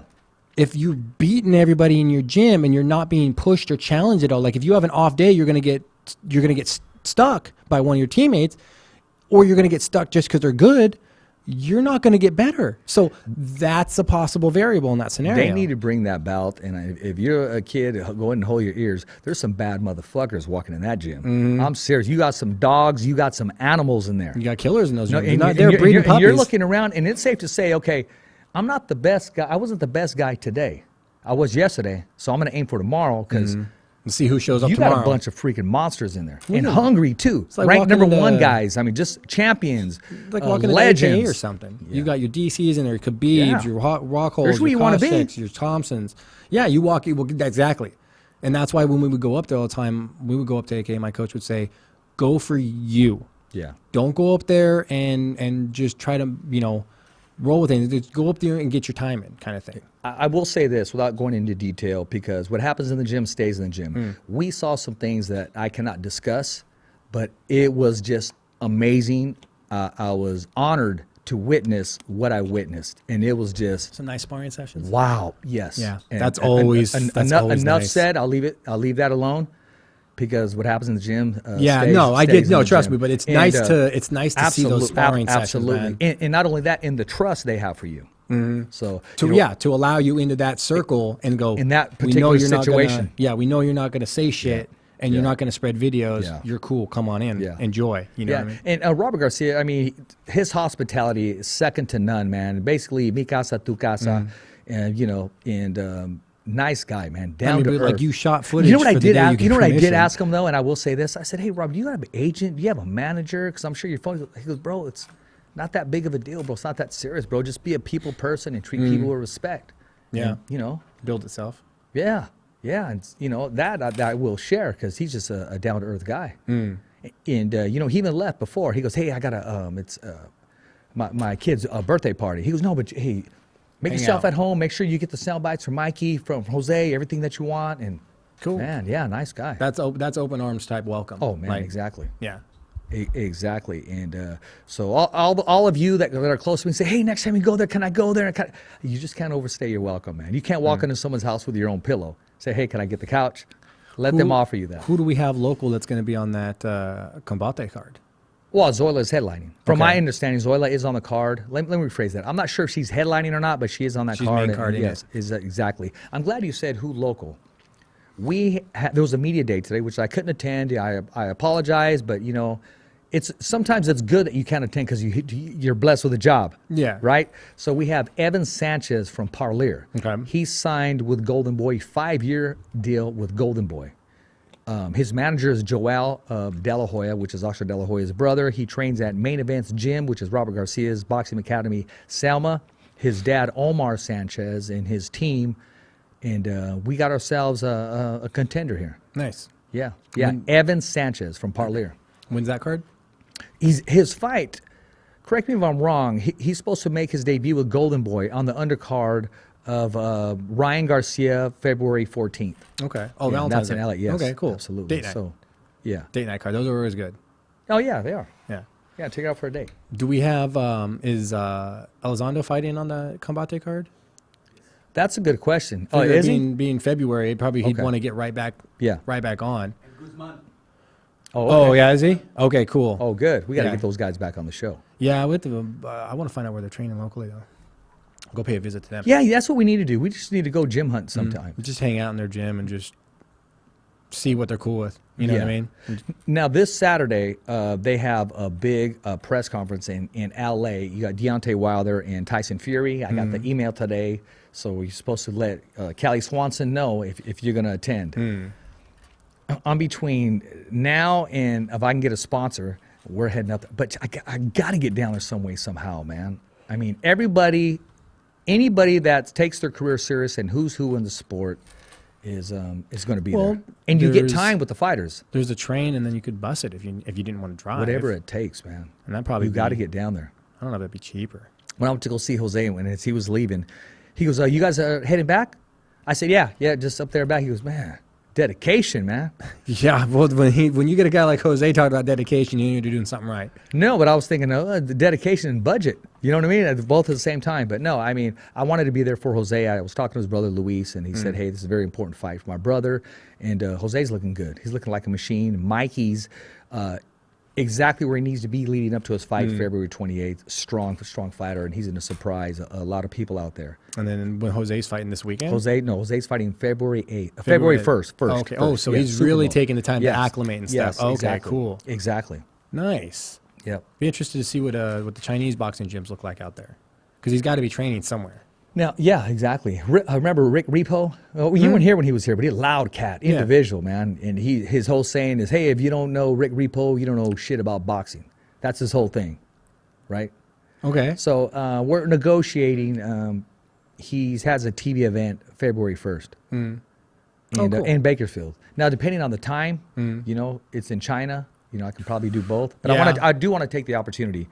If you've beaten everybody in your gym and you're not being pushed or challenged at all, like if you have an off day, you're gonna get stuck by one of your teammates, or you're gonna get stuck just because they're good. You're not going to get better. So that's a possible variable in that scenario. They need to bring that belt. And if you're a kid, go ahead and hold your ears. There's some bad motherfuckers walking in that gym. I'm serious. You got some dogs. You got some animals in there. You got killers in those gyms. You're looking around, and it's safe to say, okay, I'm not the best guy. I wasn't the best guy today. I was yesterday. So I'm going to aim for tomorrow because see who shows up tomorrow. You got a bunch of freaking monsters in there. And hungry, too. Like ranked number 1 guys. I mean, just champions, like walking legends. AKA or something. Yeah. You got your DCs in there, your Khabibs, your Rockholds, your Koscheck's, your Thompsons. Yeah, you walk. Exactly. And that's why when we would go up there all the time, we would go up to AKA, my coach would say, go for you. Yeah. Don't go up there and just try to, roll with it. Just go up there and get your time in, kind of thing. I will say this without going into detail, because what happens in the gym stays in the gym. We saw some things that I cannot discuss, but it was just amazing. I was honored to witness what I witnessed, and it was just Some nice sparring sessions. wow. Yes, Yeah, And- that's always enough nice. said. I'll leave that alone, because what happens in the gym. Yeah, stays, no, I stays did. in No, the trust gym. me, but it's And, nice to see those sparring absolutely. sessions, man. And not only that, in the trust they have for you. So To allow you into that circle and go in that we know particular you're not situation. we know you're not gonna say shit and you're Yeah. not gonna spread videos. Yeah. You're cool. Come on in. Yeah. Enjoy. You know Yeah, what I mean? and Robert Garcia, I mean, his hospitality is second to none, man. Basically, mi casa, tu casa, and nice guy, man. Down to but, earth. like, you shot footage. You know what I for the did? day Ask, get you know what I did permission. ask him though, and I will say this: I said, "Hey, Rob, do you have an agent? Do you have a manager? Because I'm sure your phone." He goes, "Bro, it's not that big of a deal, bro. It's not that serious, bro. Just be a people person and treat people with respect." Yeah. And, Build itself. Yeah, and that I will share, because he's just a down to earth guy. And he even left before. He goes, "Hey, I got my kid's birthday party." He goes, "No, but hey, make Hang yourself out. at home. Make sure you get the sound bites from Mikey, from Jose, everything that you want." And Cool. man, yeah, nice guy. That's open arms type welcome. Oh man, Like, exactly. Yeah. Exactly. And so all of you that are close to me say, "Hey, next time you go there, can I go there?" You just can't overstay your welcome, man. You can't walk into someone's house with your own pillow. Say, "Hey, can I get the couch?" Let them offer you that. Who do we have local that's going to be on that Combate card? Well, Zoila is headlining. From Okay. my understanding, Zoila is on the card. Let me rephrase that. I'm not sure if she's headlining or not, but she is on that She's card. main card, and yeah. yes, exactly. I'm glad you said who local. There was a media day today, which I couldn't attend. I apologize, but sometimes it's good that you can't attend because you're blessed with a job. Yeah. Right? So we have Evan Sanchez from Parlier. Okay. He signed with Golden Boy, 5-year deal with Golden Boy. His manager is Joel De La Hoya, which is Oscar De La Hoya's brother. He trains at Main Events Gym, which is Robert Garcia's boxing academy, Selma. His dad, Omar Sanchez, and his team. And we got ourselves a contender here. Nice. Yeah. Evan Sanchez from Parlier. When's that card? His fight, correct me if I'm wrong, he's supposed to make his debut with Golden Boy on the undercard of Ryan Garcia, February 14th. Okay. Oh, Yeah, Valentine's that's in Day. LA, yes. Okay, cool. Absolutely. Date night. So, yeah. Date night card. Those are always good. Oh, yeah, they are. Yeah. Yeah, take it out for a date. Do we have, is Elizondo fighting on the Combate card? That's a good question. Oh, Figure is he? being February, probably he'd Okay. want to get right back on. Oh, okay. Oh, yeah, is he? Okay, cool. Oh, good. We got to Yeah. get those guys back on the show. Yeah, I want to find out where they're training locally, though. Go pay a visit to them. Yeah, that's what we need to do. We just need to go gym hunt sometime. Just hang out in their gym and just see what they're cool with. You know what I mean? Now, this Saturday, they have a big press conference in LA. You got Deontay Wilder and Tyson Fury. I got the email today. So you're supposed to let Callie Swanson know if you're going to attend. I'm between now and if I can get a sponsor, we're heading up. But I got to get down there some way, somehow, man. I mean, anybody that takes their career serious and who's who in the sport is going to be there. And you get there's- time with the fighters. There's a train, and then you could bus it if you didn't want to drive. Whatever it takes, man. And that probably You got to be- get down there. I don't know if it'd be cheaper. When I went to go see Jose, when he was leaving, he goes, "You guys are heading back?" I said, "Yeah, just up there back." He goes, "Man, dedication, man." Yeah, well, when you get a guy like Jose talking about dedication, you know you're doing something right. No, but I was thinking, the dedication and budget. You know what I mean? Both at the same time. But no, I mean, I wanted to be there for Jose. I was talking to his brother Luis, and he said, "Hey, this is a very important fight for my brother." And Jose's looking good. He's looking like a machine. Mikey's exactly where he needs to be leading up to his fight, February 28th. Strong fighter, and he's going to surprise a lot of people out there. And then when Jose's fighting this weekend? Jose's fighting February 8th. February 1st. Okay. Oh, so he's Super really Bowl. taking the time Yes. to acclimate and Yes, stuff. Okay, exactly. cool. Exactly. Nice. Yep. Be interested to see what the Chinese boxing gyms look like out there. Because he's got to be training somewhere. Now, yeah, exactly. I remember Rick Repo. Oh, you weren't here when he was here, but he a loud cat, individual, man. And his whole saying is, "Hey, if you don't know Rick Repo, you don't know shit about boxing." That's his whole thing, right? Okay. So we're negotiating. He has a TV event February 1st in Bakersfield. Now, depending on the time, it's in China. I can probably do both. But Yeah. I do want to take the opportunity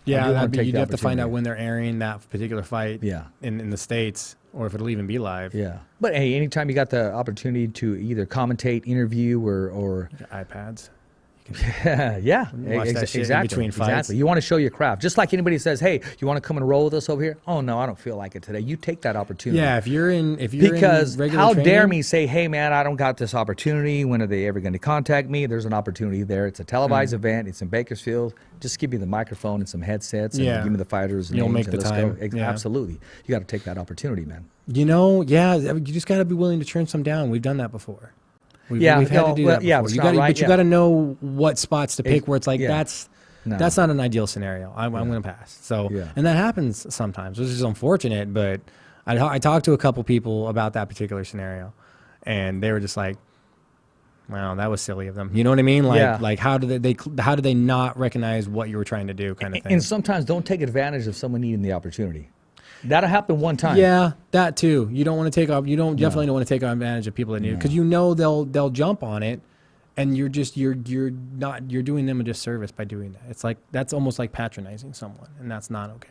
Yeah, take you'd the have to find out opportunity. when they're airing that particular fight. Yeah. In the States, or if it'll even be live. Yeah, but hey, anytime you got the opportunity to either commentate, interview, or iPads. yeah, Watch that shit in exactly, between fights. exactly. You want to show your craft, just like anybody says, "Hey, you want to come and roll with us over here?" Oh no, I don't feel like it today. You take that opportunity. Yeah, if you're Because in regular how training, dare me say, "Hey man, I don't got this opportunity. When are they ever going to contact me?" There's an opportunity there. It's a televised event. It's in Bakersfield. Just give me the microphone and some headsets, and Yeah. give me the fighters. You'll names make and the let's time. go. Yeah. Absolutely, you got to take that opportunity, man. You know, yeah, you just got to be willing to turn some down. We've done that before. We've Yeah, had to do that yeah, before. it's You not gotta, right, but you yeah. got to know what spots to pick. Where it's like yeah. that's No. not an ideal scenario. I'm going to pass. So, Yeah. and that happens sometimes, which is unfortunate. But I talked to a couple people about that particular scenario, and they were just like, "Wow, that was silly of them." You know what I mean? Like, Yeah. like how do they not recognize what you were trying to do, kind of thing? And sometimes don't take advantage of someone needing the opportunity. That'll happen one time. Yeah, that too. You don't want to take off. You don't definitely don't want to take advantage of people that need it, because you know they'll jump on it, and you're doing them a disservice by doing that. It's like that's almost like patronizing someone, and that's not okay.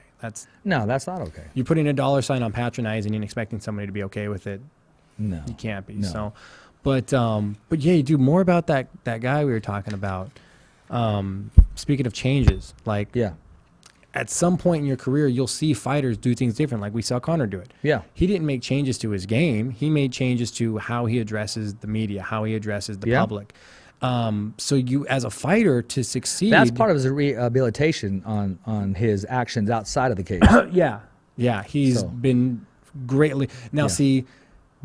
No, that's not okay. You're putting a dollar sign on patronizing and expecting somebody to be okay with it. No, You can't be. No. So, but yeah, you do more about that guy we were talking about. Speaking of changes, like Yeah. at some point in your career, you'll see fighters do things different, like we saw Conor do it. Yeah. He didn't make changes to his game. He made changes to how he addresses the media, how he addresses the Yeah. public. So you, as a fighter, to succeed. That's part of his rehabilitation on his actions outside of the cage. Yeah. Yeah. He's So- been greatly. Now, Yeah. see,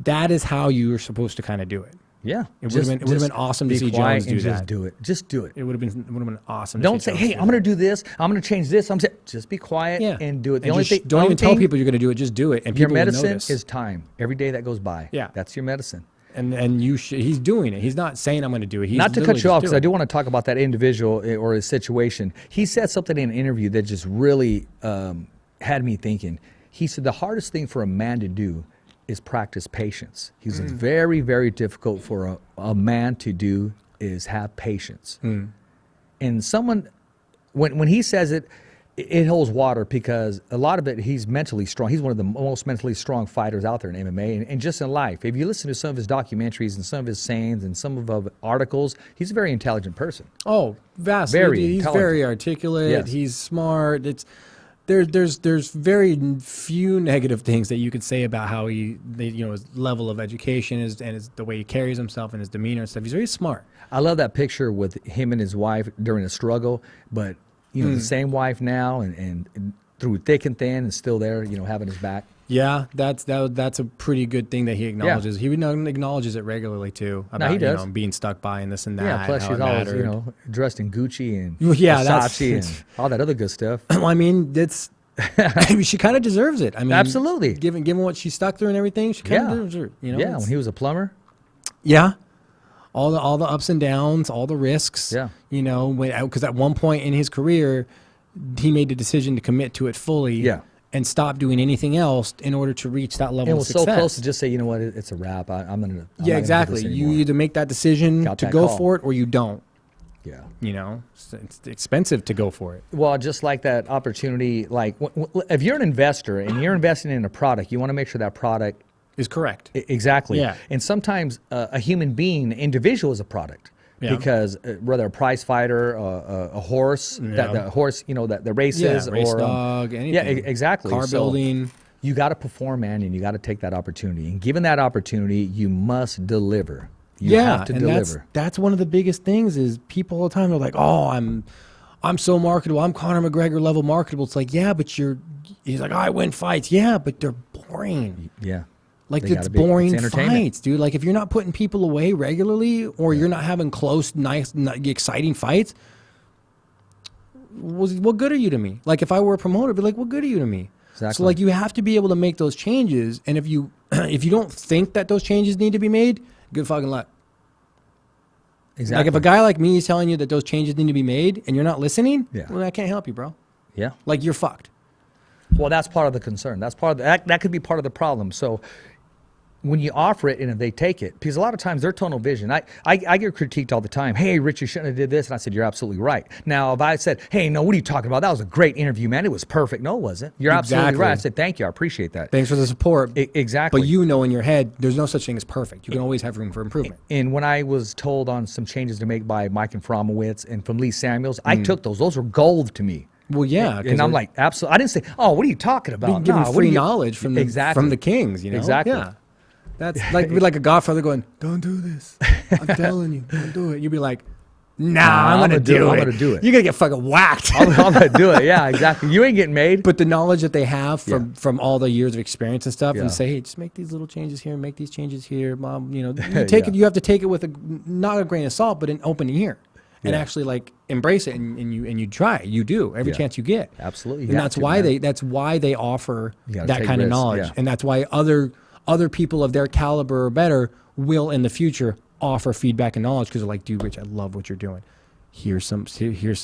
that is how you are supposed to kind of do it. Yeah. It would've been awesome to be see quiet Jones do and Just that. do it. Just do it. It would have been awesome. Don't to say, see "Hey, Jones I'm going to do this. I'm going to change this." Just be quiet Yeah. and do it. The And only just thing, don't only even tell thing- people you're going to do it. Just do it, and Your people will medicine notice. is time. Every day that goes by. Yeah. That's your medicine. And he's doing it. He's not saying I'm going to do it. He's Not to literally cut you off, just because I doing do want to talk about that individual or his situation. He said something in an interview that just really had me thinking. He said the hardest thing for a man to do is practice patience. He said it's very, very difficult for a man to do is have patience. And someone, when he says it, it holds water, because a lot of it, he's mentally strong. He's one of the most mentally strong fighters out there in MMA and just in life. If you listen to some of his documentaries and some of his sayings and some of his articles, he's a very intelligent person. Oh, vastly. Very He's intelligent. very articulate. Yes. He's smart. There's very few negative things that you could say about how his level of education is, and the way he carries himself and his demeanor and stuff. He's very smart. I love that picture with him and his wife during a struggle, but the same wife now and through thick and thin and still there, having his back. Yeah, that's a pretty good thing that he acknowledges. He acknowledges it regularly too, about he does. being stuck by and this and that. Yeah, plus how she's it always, mattered. dressed in Gucci and Yeah, that's- Versace and all that other good stuff. Well, I mean, she kind of deserves it. I mean, Absolutely. Given what she stuck through and everything, she kind of deserves it. Yeah, it's- when he was a plumber. Yeah. All the ups and downs, all the risks. Yeah. Because at one point in his career, he made the decision to commit to it fully. Yeah. And stop doing anything else in order to reach that level And of was success. so close to just say, you know what, it's a wrap. I'm gonna. Yeah, exactly. You either make that decision Got to that go call. for it, or you don't. Yeah. It's expensive to go for it. Well, just like that opportunity, like if you're an investor and you're investing in a product, you want to make sure that product. Is correct. Exactly. Yeah. And sometimes a human being, an individual, is a product. Yeah. Because whether a prize fighter, a horse, that the horse, that races, race or dog, anything. Yeah, exactly. Car So building. you got to perform, man, and you got to take that opportunity. And given that opportunity, you must deliver. You have to and deliver. that's one of the biggest things is people all the time are like, "Oh, I'm so marketable. I'm Conor McGregor level marketable." It's like, yeah, but he's like, "Oh, I win fights." Yeah, but they're boring. Yeah. Like, They it's gotta be- boring it's entertainment. fights, dude. Like, if you're not putting people away regularly, or you're not having close, nice, exciting fights, what good are you to me? Like, if I were a promoter, I'd be like, what good are you to me? Exactly. So, like, you have to be able to make those changes. And if you if you don't think that those changes need to be made, good fucking luck. Exactly. Like, if a guy like me is telling you that those changes need to be made and you're not listening, Yeah. well, I can't help you, bro. Yeah. Like, you're fucked. Well, that's part of the concern. That's part of that could be part of the problem. So when you offer it and if they take it, because a lot of times their tunnel vision, I get critiqued all the time. Hey, Rich, you shouldn't have did this. And I said, you're absolutely right. Now, if I said, hey, no, what are you talking about? That was a great interview, man. It was perfect. No, it wasn't. You're absolutely right. I said, thank you. I appreciate that. Thanks for the support. Exactly. But you know in your head, there's no such thing as perfect. You can always have room for improvement. And when I was told on some changes to make by Mike and Fromowitz and from Lee Samuels, I took those. Those were gold to me. Well, yeah. And I'm like, absolutely. I didn't say, oh, what are you talking about? Giving free knowledge from the kings, you know? Exactly. Yeah. That's like a godfather going, don't do this. I'm telling you, don't do it. You'd be like, nah, I'm going to do it. I'm going to do it. You're going to get fucking whacked. I'm going to do it. Yeah, exactly. You ain't getting made. But the knowledge that they have from all the years of experience and stuff and say, hey, just make these little changes here, make these changes here, Mom. You know, you take it. You have to take it with not a grain of salt, but an open ear. And actually like embrace it and you try. You do every chance you get. Absolutely. And that's why they offer that kind of knowledge. And that's why other people of their caliber or better will in the future offer feedback and knowledge because they're like, dude, Rich, I love what you're doing. Here's some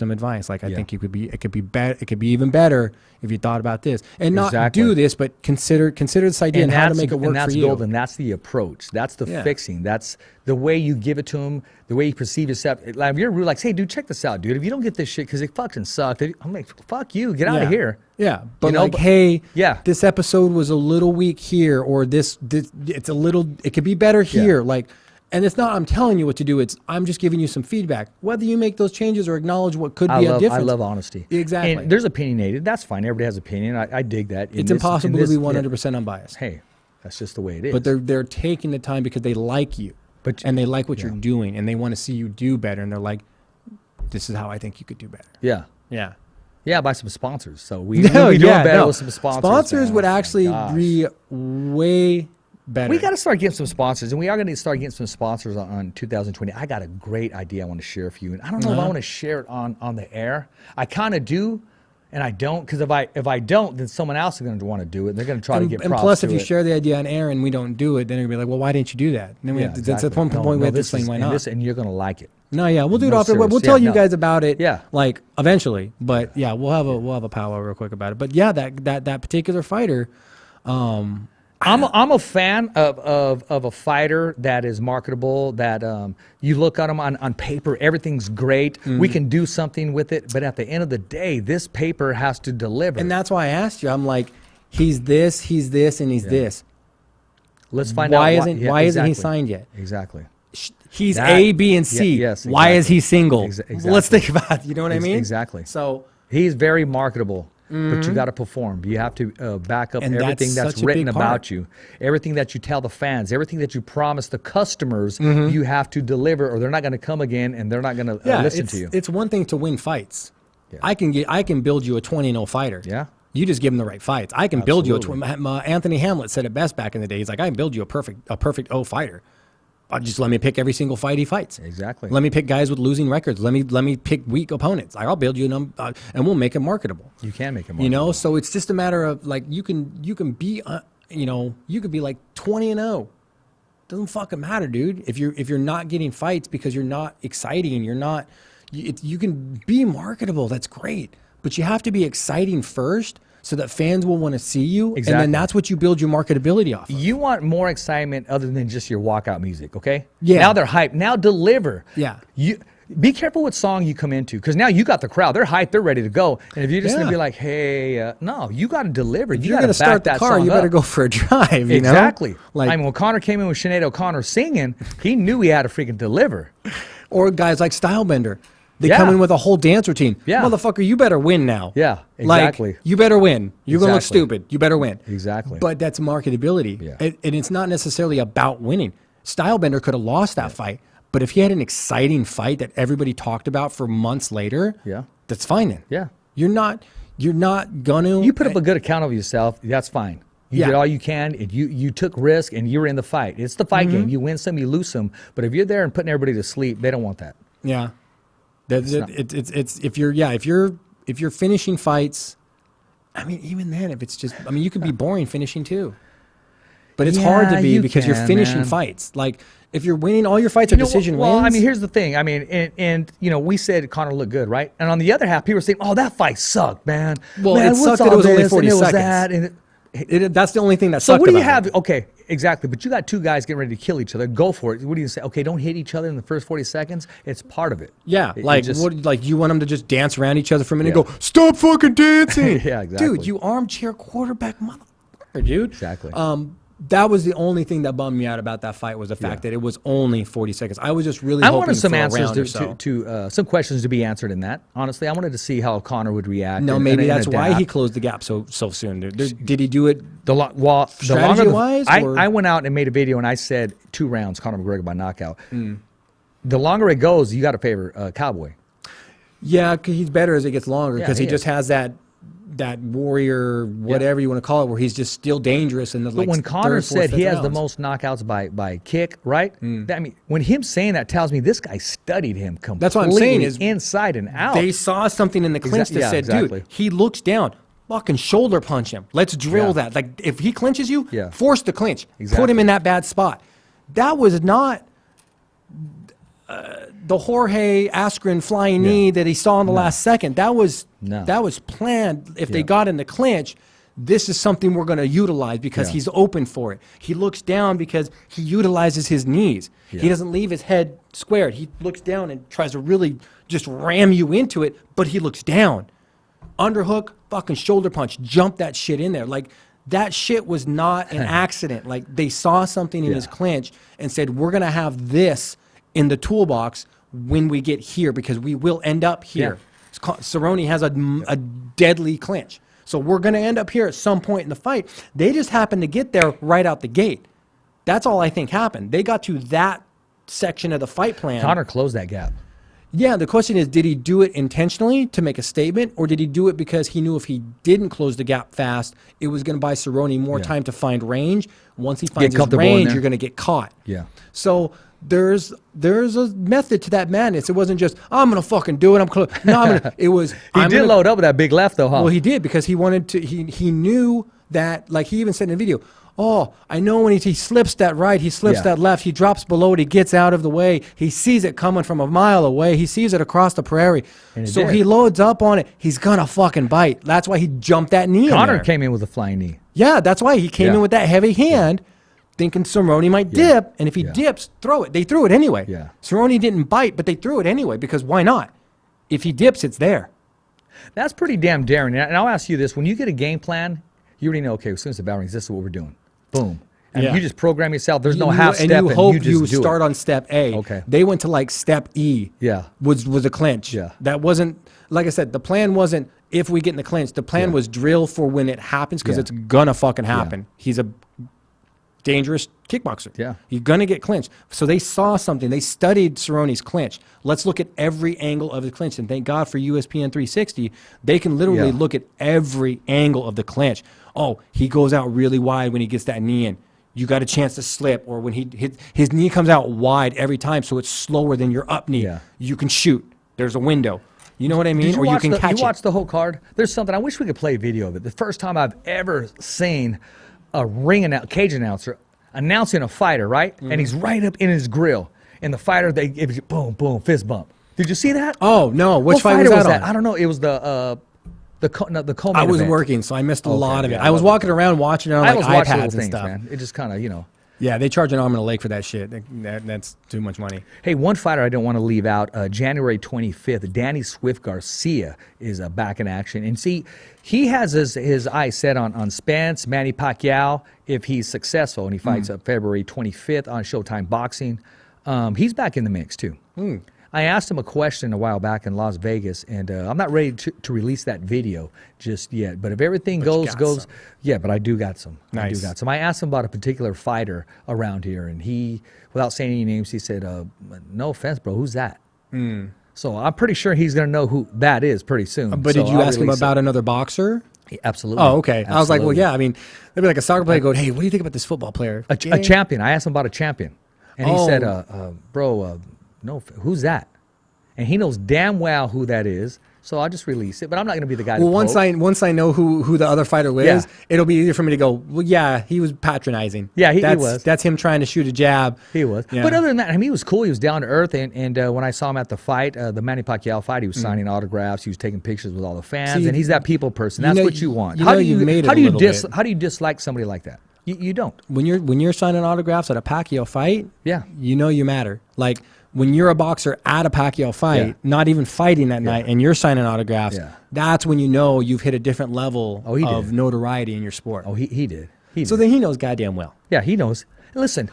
advice. Like I think it could be better. It could be even better if you thought about this and not do this, but consider this idea and how to make it work for you. And that's golden. That's the approach. That's the fixing. That's the way you give it to them. The way you perceive yourself. Like if you're like, hey, dude, check this out, dude. If you don't get this shit because it fucking sucked, I'm like, fuck you, get out of here. Yeah, but hey, this episode was a little weak here, or this it's a little. It could be better here, like. And it's not I'm telling you what to do. It's I'm just giving you some feedback. Whether you make those changes or acknowledge what could be a difference. I love honesty. Exactly. And there's opinionated. That's fine. Everybody has opinion. I dig that. It's impossible to be 100% unbiased. Hey, that's just the way it is. But they're taking the time because they like you. And they like what you're doing. And they want to see you do better. And they're like, this is how I think you could do better. Yeah. Yeah. Yeah, by some sponsors. So we do better with some sponsors. Sponsors would actually be way better. We got to start getting some sponsors, and we are going to start getting some sponsors on 2020. I got a great idea I want to share with you, and I don't know if I want to share it on the air. I kind of do, and I don't, because if I don't, then someone else is going to want to do it. And they're going to try to get props. And plus, if you share the idea on air and we don't do it, then they're going to be like, well, why didn't you do that? And then that's at one point we have to explain why not. And you're going to like it. No, yeah, we'll do it off. We'll tell you guys about it. Yeah, like eventually. But yeah, we'll have a powwow real quick about it. But yeah, that particular fighter. I'm a fan of a fighter that is marketable, that you look at them on paper, everything's great. We can do something with it, but at the end of the day, this paper has to deliver. And that's why I asked you. I'm like, he's this, and he's this. Let's find out why isn't he signed yet? Exactly. He's A, B, and C. Yes, exactly. Why is he single? Exactly. Let's think about it. You know what I mean? Exactly. So he's very marketable. But you got to perform. You have to back up everything that's written about you, everything that you tell the fans, everything that you promise the customers. You have to deliver, or they're not going to come again, and they're not going to listen to you. It's one thing to win fights. Yeah. I can build you a 20-0 fighter. Yeah. You just give them the right fights. I can build you Anthony Hamlet said it best back in the day. He's like, I can build you a perfect O fighter. Just let me pick every single fight he fights. Exactly. Let me pick guys with losing records. Let me pick weak opponents. I'll build you and we'll make it marketable. You can make it marketable. You know, so it's just a matter of like you can be you could be like 20-0. Doesn't fucking matter, dude. If you're not getting fights because you're not exciting, you can be marketable. That's great, but you have to be exciting first, so that fans will want to see you, and then that's what you build your marketability off of. You want more excitement other than just your walkout music, okay? Yeah. Now they're hyped. Now deliver. Yeah. You be careful what song you come into, because now you got the crowd. They're hyped. They're ready to go. And if you're just going to be like, hey, no, you got to deliver. If you're going to start the car, you better go for a drive, you know? Exactly. Like, I mean, when Connor came in with Sinead O'Connor singing, he knew he had to freaking deliver. Or guys like Stylebender. They come in with a whole dance routine. Yeah. Motherfucker, you better win now. Yeah, exactly. Like, you better win. You're going to look stupid. You better win. Exactly. But that's marketability. Yeah. And it's not necessarily about winning. Stylebender could have lost that fight, but if he had an exciting fight that everybody talked about for months later, that's fine then. Yeah. You're not going to. You put up a good account of yourself, that's fine. You did all you can. And you took risk, and you were in the fight. It's the fight game. You win some, you lose some. But if you're there and putting everybody to sleep, they don't want that. Yeah. It's if you're finishing fights, I mean, even then, if it's just, I mean, you could be boring finishing too, but it's hard to be because you're finishing fights. Like if you're winning, all your fights are decision wins. Well, I mean, here's the thing. I mean, and we said Connor looked good, right? And on the other half, people were saying, "Oh, that fight sucked, man." Well, man, it sucked that it was only 40 seconds. That's the only thing that sucked. So what do you about have? it. Okay, Exactly, but you got two guys getting ready to kill each other. Go for it. What do you say? Okay, don't hit each other in the first 40 seconds. It's part of it. Yeah, like you want them to just dance around each other for a minute Yeah. and go, stop fucking dancing. Yeah, exactly. Dude, you armchair quarterback motherfucker, dude. Exactly. That was the only thing that bummed me out about that fight was the fact that it was only 40 seconds. I was just really I hoping wanted some for a answers round or so. to some questions to be answered in that. Honestly, I wanted to see how Connor would react. No, and- maybe and that's why adapt. he closed the gap so soon. Did he do it? Strategy-wise, or- I went out and made a video and I said 2 rounds, Conor McGregor by knockout. The longer it goes, you got to favor Cowboy. Yeah, 'cause he's better as it gets longer Yeah, because he he just is. has that warrior, whatever you want to call it, where he's just still dangerous. And But when Connor said he has the most knockouts by kick, right? I mean, when him saying that tells me this guy studied him completely. That's what I'm saying is inside and out. they saw something in the clinch that said, exactly. dude, he looks down. Fucking shoulder punch him. Let's drill Yeah. that. Like, if he clinches you, Yeah. force the clinch. Put Exactly. him in that bad spot. That was not the Jorge Askren flying knee that he saw in the last second. That was planned. If they got in the clinch, this is something we're going to utilize because he's open for it. He looks down because he utilizes his knees. Yeah. He doesn't leave his head squared. He looks down and tries to really just ram you into it, but he looks down. Underhook, fucking shoulder punch, jump that shit in there. Like, that shit was not an accident. Like, they saw something in his clinch and said, we're going to have this in the toolbox when we get here because we will end up here. Cerrone has a deadly clinch. So we're going to end up here at some point in the fight. They just happened to get there right out the gate. That's all I think happened. They got to that section of the fight plan. Connor closed that gap. Yeah, the question is, did he do it intentionally to make a statement, or did he do it because he knew if he didn't close the gap fast, it was going to buy Cerrone more time to find range? Once he finds his comfortable in range, there. you're going to get caught. Yeah. So there's a method to that madness. It wasn't just, I'm going to fucking do it. I'm close. No, I'm gonna, it was. He did load up with that big left, though, huh? Well, he did because he wanted to. He knew that, like he even said in the video, oh, I know when he slips that right, he slips that left, he drops below it, he gets out of the way, he sees it coming from a mile away, he sees it across the prairie. So he loads up on it, he's gonna fucking bite. That's why he jumped that knee Connor in there. came in with a flying knee. Yeah, that's why he came in with that heavy hand, thinking Cerrone might dip, and if he dips, throw it. They threw it anyway. Yeah. Cerrone didn't bite, but they threw it anyway, because why not? If he dips, it's there. That's pretty damn daring. And I'll ask you this. When you get a game plan, you already know, okay, as soon as the bell rings, this is what we're doing. Boom. And you just program yourself. There's no half step, and you hope just you do start it. on step A. Okay. They went to like step E. Yeah. Was a clinch. Yeah. That wasn't, like I said, the plan wasn't if we get in the clinch. The plan was drill for when it happens because it's gonna fucking happen. He's a dangerous kickboxer. Yeah. You're gonna get clinched. So they saw something. They studied Cerrone's clinch. Let's look at every angle of the clinch. And thank God for USPN 360. They can literally look at every angle of the clinch. Oh, he goes out really wide when he gets that knee in. You got a chance to slip, or when his knee comes out wide every time, so it's slower than your up knee. Yeah. You can shoot. There's a window. You know what I mean? Did Or you watch can catch You it. watched the whole card? There's something, I wish we could play a video of it. The first time I've ever seen a cage announcer announcing a fighter, right? And he's right up in his grill. And the fighter, they give you boom, boom, fist bump. Did you see that? Oh, no. Which What fight fighter was that on? I don't know. It was the co-main I was event. working, so I missed a lot of it. yeah, I was I walking around watching it on I like was watching little iPads and things, stuff. man. It just kind of, Yeah, they charge an arm and a leg for that shit. That's too much money. Hey, one fighter I don't want to leave out, January 25th, Danny Swift Garcia is back in action. And see, he has his eyes set on Spence, Manny Pacquiao, if he's successful, and he fights February 25th on Showtime Boxing. He's back in the mix, too. I asked him a question a while back in Las Vegas, and I'm not ready to release that video just yet. But if everything goes, some. yeah, but I do got some. I do Nice. got some. I asked him about a particular fighter around here, and he, without saying any names, he said, no offense, bro, who's that? So I'm pretty sure he's going to know who that is pretty soon. But So did you I'll ask him release about another boxser? it. Absolutely. Oh, okay. I was like, well, Absolutely. yeah. I mean, maybe like a soccer player going, hey, what do you think about this football player? A champion. I asked him about a champion. And he Oh. said, bro, no, who's that? And he knows damn well who that is. So I'll just release it. But I'm not going to be the guy Well, to once I know who the other fighter was, Yeah. it'll be easier for me to go, well, yeah, he was patronizing. Yeah, he that's, was. That's him trying to shoot a jab. He was. Yeah. But other than that, I mean, he was cool. He was down to earth. And when I saw him at the fight, the Manny Pacquiao fight, he was signing autographs. He was taking pictures with all the fans. See, and he's that people person. That's know- what you want. you know you made it a little bit. How do you dislike somebody like that? You don't. When you're signing autographs at a Pacquiao fight, Yeah. you know you matter. Like when you're a boxer at a Pacquiao fight, Yeah. not even fighting that night, and you're signing autographs, Yeah. that's when you know you've hit a different level he of did. notoriety in your sport. Oh, he did. So then he knows goddamn well. Yeah, he knows. Listen,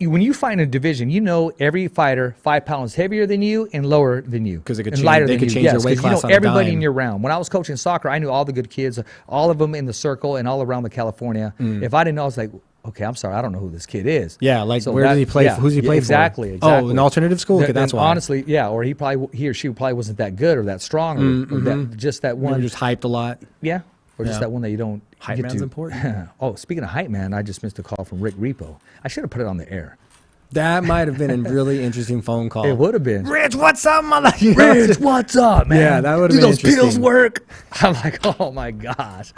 when you fight in a division, you know every fighter 5 pounds heavier than you and lower than you. 'Cause they could and change- lighter they than could you. change Yes, their weight 'cause class you on know a everybody dime. in your round. When I was coaching soccer, I knew all the good kids, all of them in the circle and all around the California. If I didn't know, I was like, okay, I'm sorry, I don't know who this kid is. Yeah, like So where that- did he play? yeah, Who's he play exactly, for? Exactly. Oh, an alternative school. Okay, that's Then why. honestly, yeah, or he or she probably wasn't that good or that strong or that, just that Maybe one. just hyped a lot. Yeah, or just Yeah. that one that you don't Hype get man's to. important. Oh, speaking of hype man, I just missed a call from Rick Repo. I should have put it on the air. That might have been a really interesting phone call. It would have been. Rich, what's up, mother? You know? Rich, what's up, man? Yeah, that would've Do been those pills interesting. work? I'm like, oh my gosh,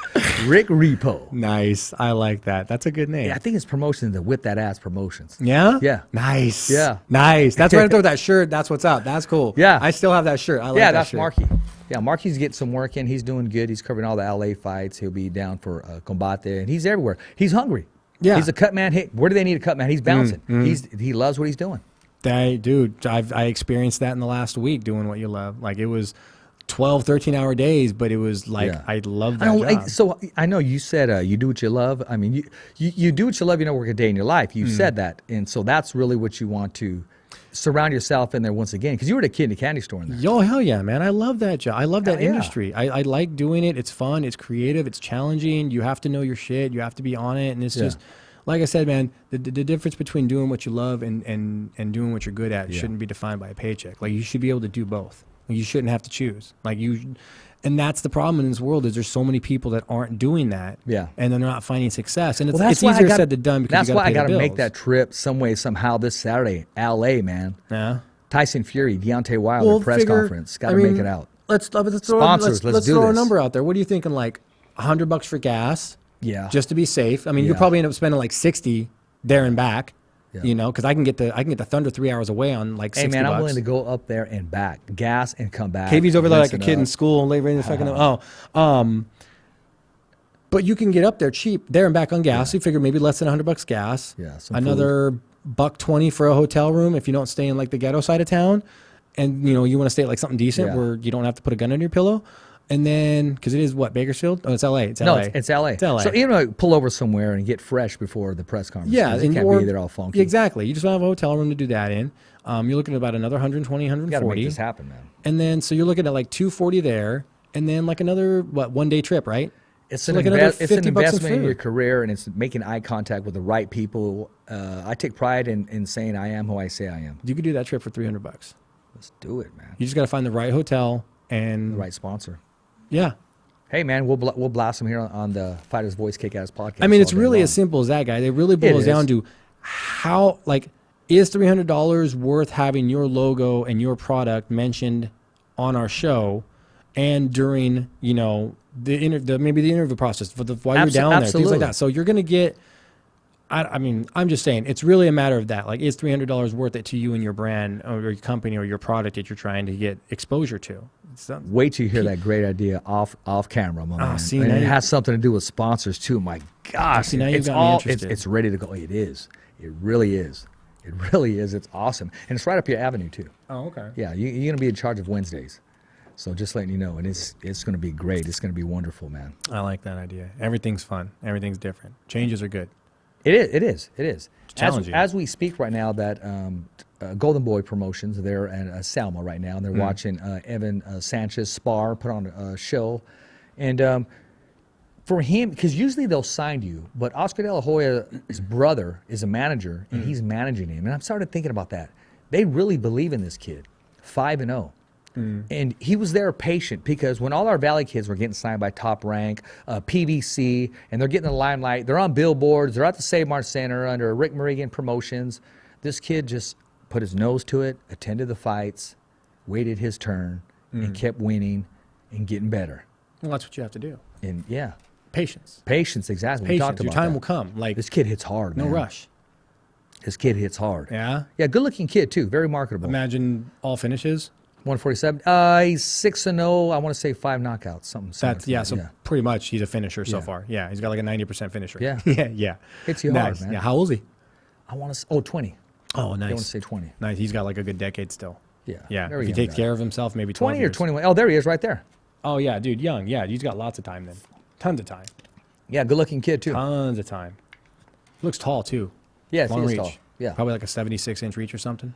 Rick Repo. Nice. I like that. That's a good name. Yeah, I think his promotion is the Whip That Ass Promotions. Yeah? Yeah. Nice. Yeah. Nice. That's why I throw that shirt. That's what's up. That's cool. Yeah. I still have that shirt. I like Yeah, that that's shirt. Marky. Yeah, Marky's getting some work in. He's doing good. He's covering all the LA fights. He'll be down for Combate, and he's everywhere. He's hungry. Yeah. He's a cut man. Hey, where do they need a cut man? He's bouncing. He loves what he's doing. Dude, I experienced that in the last week doing what you love. Like it was 12, 13-hour days, but it was like, Yeah. I love that I know, job. so I know you said you do what you love. I mean, you do what you love. You don't work a day in your life. You said that, and so that's really what you want to surround yourself in there once again. Because you were the kid in the candy store in there. Yo, hell yeah, man. I love that job. I love that Hell yeah. industry. I like doing it. It's fun. It's creative. It's challenging. You have to know your shit. You have to be on it. And it's just, like I said, man, the difference between doing what you love and doing what you're good at shouldn't be defined by a paycheck. Like you should be able to do both. You shouldn't have to choose. And that's the problem in this world is there's so many people that aren't doing that. Yeah. And they're not finding success. And it's, Well, it's easier said than done because that's you why I got got to make that trip some way, somehow this Saturday. LA, man. Yeah. Tyson Fury, Deontay Wilder press conference. Got to make it out. Let's throw, Sponsors, let's do throw a this. number out there. What are you thinking? Like $100 for gas? Yeah. Just to be safe. I mean, you'll Yeah. probably end up spending like 60 there and back. Yeah. You know, because I can get the Thunder 3 hours away on like 60 Hey man, bucks. I'm willing to go up there and back, gas and come back. KV's over there like rinse a it kid in up. school, labour in the fucking but you can get up there cheap, there and back on gas. So you figure maybe less than $100 gas. Yeah, some another $120 for a hotel room if you don't stay in like the ghetto side of town, and you know you want to stay at like something decent Yeah. where you don't have to put a gun under your pillow. And then, because it is what, Bakersfield? Oh, it's LA. It's No, LA. it's LA. It's LA. So you know, pull over somewhere and get fresh before the press conference. Yeah, 'cause you and can't be there all funky. Exactly. You just don't have a hotel room to do that in. You're looking at about another 120, You got to make 140. this happen, man. And then, so you're looking at like 240 there, and then like another, one day trip, right? It's So an, like another it's an 50 bucks in investment in your food. career, and it's making eye contact with the right people. I take pride in saying I am who I say I am. You could do that trip for $300. Let's do it, man. You just got to find the right hotel and The right sponsor. yeah. Hey, man, we'll blast them here on the Fighter's Voice Kick-Ass podcast. I mean, it's all day really long. as simple as that, guy. It really boils is. down to how, like, is $300 worth having your logo and your product mentioned on our show and during, you know, maybe the interview process while you're down there, things absolutely. like that. So you're going to get, I mean, I'm just saying, it's really a matter of that. Like, is $300 worth it to you and your brand or your company or your product that you're trying to get exposure to? Wait till you hear that great idea off camera, my man. see, and now it you- has something to do with sponsors too. My gosh, See, now you've it's got me all interested. it's ready to go. It is. It really is. It really is. It's awesome, and it's right up your avenue too. Oh, okay. Yeah, you're gonna be in charge of Wednesdays, so just letting you know, and it's gonna be great. It's gonna be wonderful, man. I like that idea. Everything's fun. Everything's different. Changes are good. It is. It is. It is. challenging. As we speak right now, that Golden Boy Promotions, they're at Selma right now, and they're watching Evan Sanchez spar, put on a show. And for him, because usually they'll sign you, but Oscar De La Hoya's brother is a manager, and he's managing him. And I'm started thinking about that. They really believe in this kid, 5-0. And he was there patient because when all our Valley kids were getting signed by Top Rank, PVC, and they're getting the limelight, they're on billboards, they're at the Save Mart Center under Rick Merigan Promotions. This kid just put his nose to it, attended the fights, waited his turn, and kept winning and getting better. Well, that's what you have to do. And yeah, Patience. patience, exactly. We talked Patience. Your about time that. will come. Like, This kid hits hard, no man. rush. This kid hits hard. Yeah. Yeah, good looking kid too, very marketable. Imagine all finishes. 147. He's 6-0. I want to say 5 knockouts. Something. That's like so that. pretty much he's a finisher so Yeah. far. Yeah, he's got like a 90% finisher. Yeah. yeah. Hits you Nice. hard, man. Yeah, how old is he? I want to. 20. Oh, I want to nice. say 20. Nice. He's got like a good decade still. Yeah. Yeah. Very If he young takes guy. care of himself, maybe 12 20 or years. 21. Oh, there he is, right there. Oh yeah, dude, young. Yeah, he's got lots of time then. Tons of time. Yeah, good-looking kid too. Tons of time. Looks tall too. Yes, he Long is reach. tall. Yeah, Probably like a 76-inch reach or something.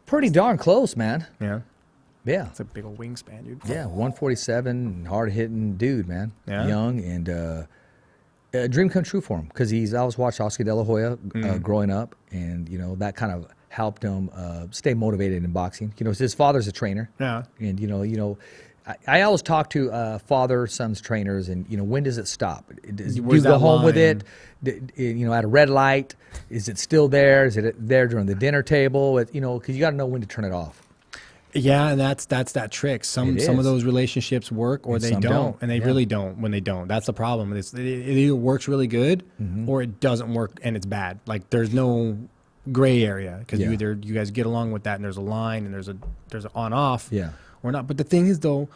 pretty darn close, man. Yeah. Yeah. It's a big old wingspan, dude. Yeah, 147, hard-hitting dude, man. Yeah. Young and a dream come true for him because I was watching Oscar De La Hoya growing up, and that kind of helped him stay motivated in boxing. His father's a trainer. Yeah. And I always talk to father-sons trainers, and when does it stop? Do you Where's go that home with line? it? At a red light, is it still there? Is it there during the dinner table? Because you got to know when to turn it off. Yeah, and that's that trick. Some It of is. those relationships work or And they some don't. and they Yeah. really don't when they don't. That's the problem. It either works really good Mm-hmm. or it doesn't work and it's bad. Like there's no gray area because Yeah. you guys get along with that and there's a line and there's an on off. Yeah. Or not. But the thing is though,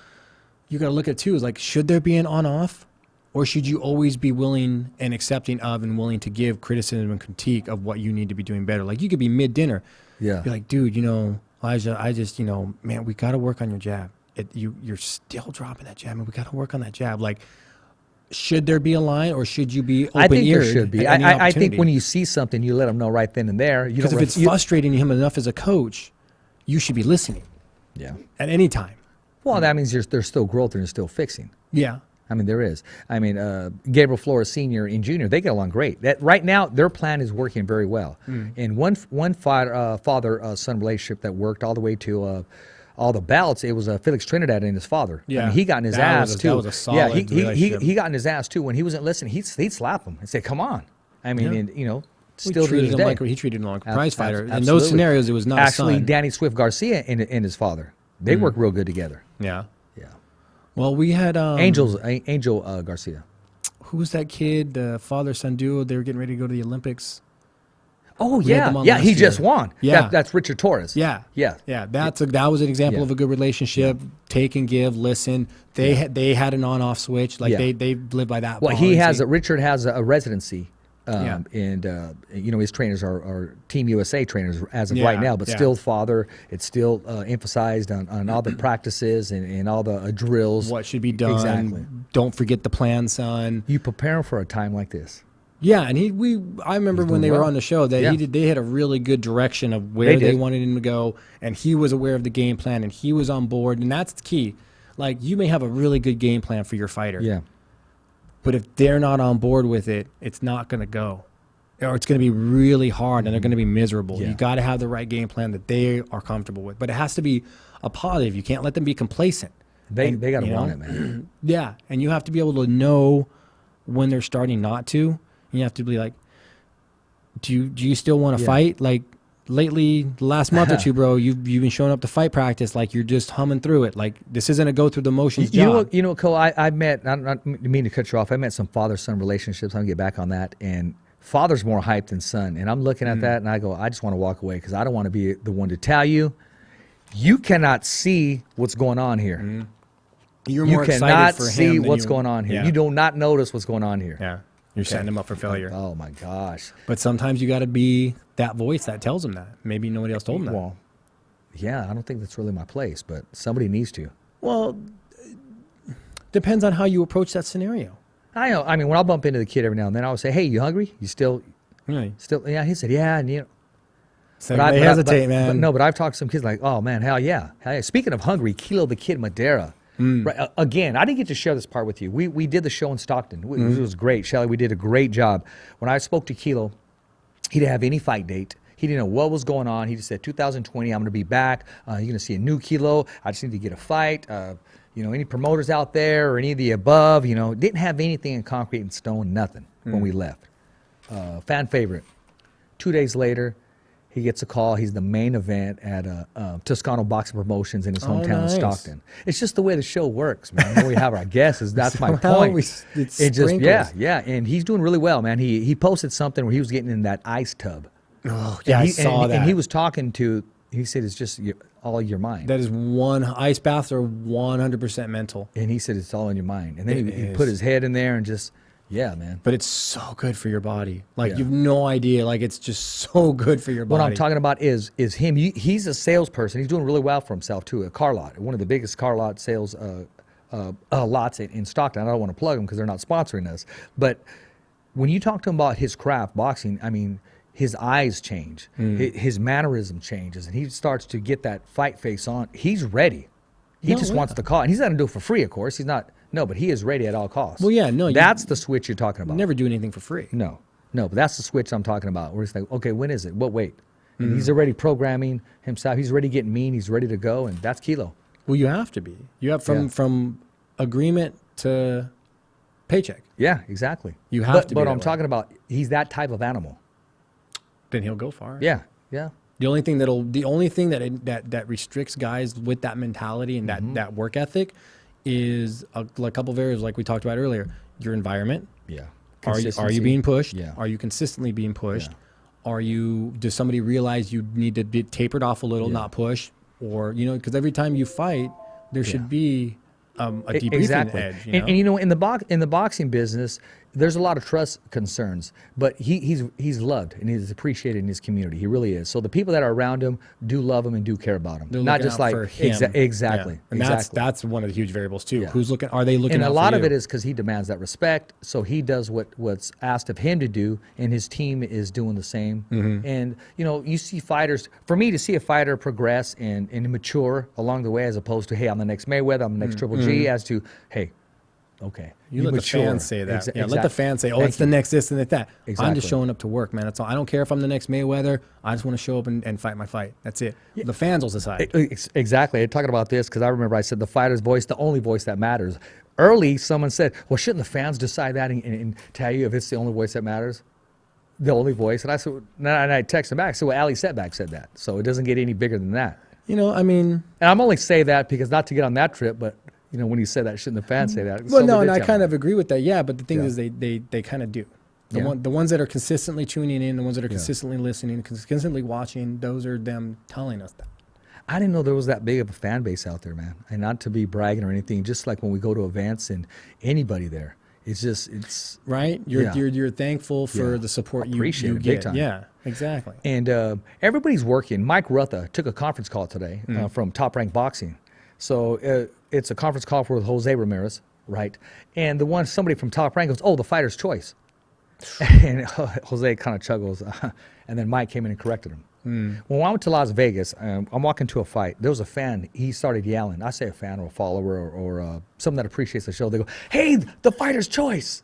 you got to look at it too is like should there be an on off or should you always be willing and accepting of and willing to give criticism and critique of what you need to be doing better? Like you could be mid dinner. Yeah. Be like, dude, Elijah, I just, man, we got to work on your jab. You're still dropping that jab, and we got to work on that jab. Like, should there be a line, or should you be open-eared? I think there should be. at any I think opportunity? when you see something, you let them know right then and there. Because if it's frustrating him enough as a coach, you should be listening yeah. at any time. Well, that means there's still growth and there's still fixing. Yeah. I mean, there is. I mean, Gabriel Flores Sr. and Jr., they get along great. Right now, their plan is working very well. And one father-son relationship that worked all the way to all the bouts, it was Felix Trinidad and his father. I Yeah. mean, he got in his ass, too. That was a solid relationship. he got in his ass, too. When he wasn't listening, he'd slap him and say, come on. I mean, Yeah. and, He still to treated this him day. like he treated him like a prize fighter. In Absolutely. those scenarios, it was not Actually, a son. Danny Swift Garcia and his father, they work real good together. Yeah. Yeah. Well, we had Angel Garcia. Who was that kid? The father-son duo. They were getting ready to go to the Olympics. Oh, We had yeah. them on Yeah, last he just year. won. Yeah. That's Richard Torres. Yeah, Yeah. yeah. That was an example Yeah. of a good relationship. Take and give, listen. They had an on-off switch. Like Yeah. they live by that. Well, Richard has a residency. Yeah. And, his trainers are Team USA trainers as of Yeah, right now, but yeah. still father. It's still emphasized on all the practices and all the drills. what should be done. Exactly. Don't forget the plan, son. You prepare him for a time like this. Yeah, and I remember when doing they were well. on the show that Yeah. they had a really good direction of where They they did. wanted him to go, and he was aware of the game plan, and he was on board, and that's the key. Like you may have a really good game plan for your fighter, Yeah. but if they're not on board with it, it's not going to go. Or it's going to be really hard and they're going to be miserable. Yeah. You got to have the right game plan that they are comfortable with. But it has to be a positive. You can't let them be complacent. They And, got to you want know, it, man. Yeah. And you have to be able to know when they're starting not to. And you have to be like, do you still want to Yeah. fight? Like lately, the last month or two, bro, you've been showing up to fight practice like you're just humming through it. Like this isn't a go through the motions job. You know, Cole, I met, I don't mean to cut you off, I met some father-son relationships. I'm going to get back on that. And father's more hyped than son. And I'm looking at that and I go, I just want to walk away because I don't want to be the one to tell you, you cannot see what's going on here. You're You more excited cannot for him see than what's you- going on here. Yeah. You do not notice what's going on here. Yeah. You're setting them up for failure. Oh, my gosh. But sometimes you got to be that voice that tells them that. Maybe nobody else told them that. Well, yeah, I don't think that's really my place, but somebody needs to. Well, depends on how you approach that scenario. I know. I mean, when I bump into the kid every now and then, I would say, hey, you hungry? You still, Really? yeah, he said, yeah, and you know. So they hesitate, man. But I've talked to some kids like, oh man, hell yeah. Speaking of hungry, Kilo the Kid Madera. Right, again, I didn't get to share this part with you. We did the show in Stockton. It was great. Shelly, we did a great job. When I spoke to Kilo, he didn't have any fight date. He didn't know what was going on. He just said, 2020, I'm going to be back. You're going to see a new Kilo. I just need to get a fight. Any promoters out there or any of the above, didn't have anything in concrete and stone, nothing when we left. Fan favorite. 2 days later, he gets a call. He's the main event at Toscano Boxing Promotions in his hometown nice. of Stockton. It's just the way the show works, man. When we have our guesses, that's my Somehow point. it It just, sprinkles. yeah, and he's doing really well, man. He posted something where he was getting in that ice tub. Oh, yeah, I saw that. And he was talking to, he said it's just all your mind. That is ice baths are 100% mental. And he said it's all in your mind. And then he is. put his head in there and just, yeah, man. But it's so good for your body. Like, Yeah. you've no idea. Like, it's just so good for your body. What I'm talking about is him. He's a salesperson. He's doing really well for himself too. A car lot, one of the biggest car lot sales lots in Stockton. I don't want to plug them because they're not sponsoring us. But when you talk to him about his craft, boxing, I mean, his eyes change, his mannerism changes, and he starts to get that fight face on. He's ready. He just wants the call, and he's not gonna do it for free, of course. He's not. No, but he is ready at all costs. Well, yeah, no. That's the switch you're talking about. Never do anything for free. No, but that's the switch I'm talking about. Where it's like, okay, when is it? What weight? And he's already programming himself. He's already getting mean. He's ready to go, and that's kilo. Well, you have to be. You have from agreement to paycheck. Yeah, exactly. You have to be But that I'm way. talking about, he's that type of animal. Then he'll go far. Yeah. The only thing that restricts guys with that mentality and that work ethic is a couple of areas like we talked about earlier. Your environment. Yeah. Are you being pushed? Yeah. Are you consistently being pushed? Yeah. Does somebody realize you need to be tapered off a little, not push? Or, because every time you fight, there should be a debriefing edge. And in the boxing business, there's a lot of trust concerns, but he's loved and he's appreciated in his community. He really is. So the people that are around him do love him and do care about him. They're Not looking just out like for him. exactly. Yeah. And exactly. that's one of the huge variables too. Yeah. Are they looking And out a for lot of you? it is because he demands that respect. So he does what's asked of him to do, and his team is doing the same. And you see fighters. For me to see a fighter progress and mature along the way, as opposed to, hey, I'm the next Mayweather, I'm the next Triple G, as to, hey, okay, You let mature. the fans say that. Exa- Let the exact- fans say, "Oh, Thank it's the you. next this and that." I'm Exactly. just showing up to work, man. That's all. I don't care if I'm the next Mayweather. I just want to show up and fight my fight. That's it. The fans will decide. Exactly. Talking about this because I remember I said the fighter's voice, the only voice that matters. Early, someone said, "Well, shouldn't the fans decide that and tell you if it's the only voice that matters?" The only voice. And I said, and I texted back. So Ali Setback said that. So it doesn't get any bigger than that. I mean, And I'm only saying that because not to get on that trip, but when he said that, shouldn't the fans say that? well, no, Someone and did I tell kind me. of agree with that. Yeah, but the thing Yeah. is, they kind of do. Yeah. The ones that are consistently tuning in, the ones that are consistently listening, consistently watching, those are them telling us that. I didn't know there was that big of a fan base out there, man. And not to be bragging or anything, just like when we go to events and anybody there, it's Right? You're thankful for the support you Appreciate it big get. time. Yeah, exactly. And everybody's working. Mike Rutha took a conference call today from Top Rank Boxing. So it's a conference call with Jose Ramirez, right? And somebody from Top Rank goes, "Oh, the fighter's choice." And Jose kind of chuckles. And then Mike came in and corrected him. When I went to Las Vegas, I'm walking to a fight. There was a fan. He started yelling. I say a fan or a follower or someone that appreciates the show. They go, "Hey, the fighter's choice."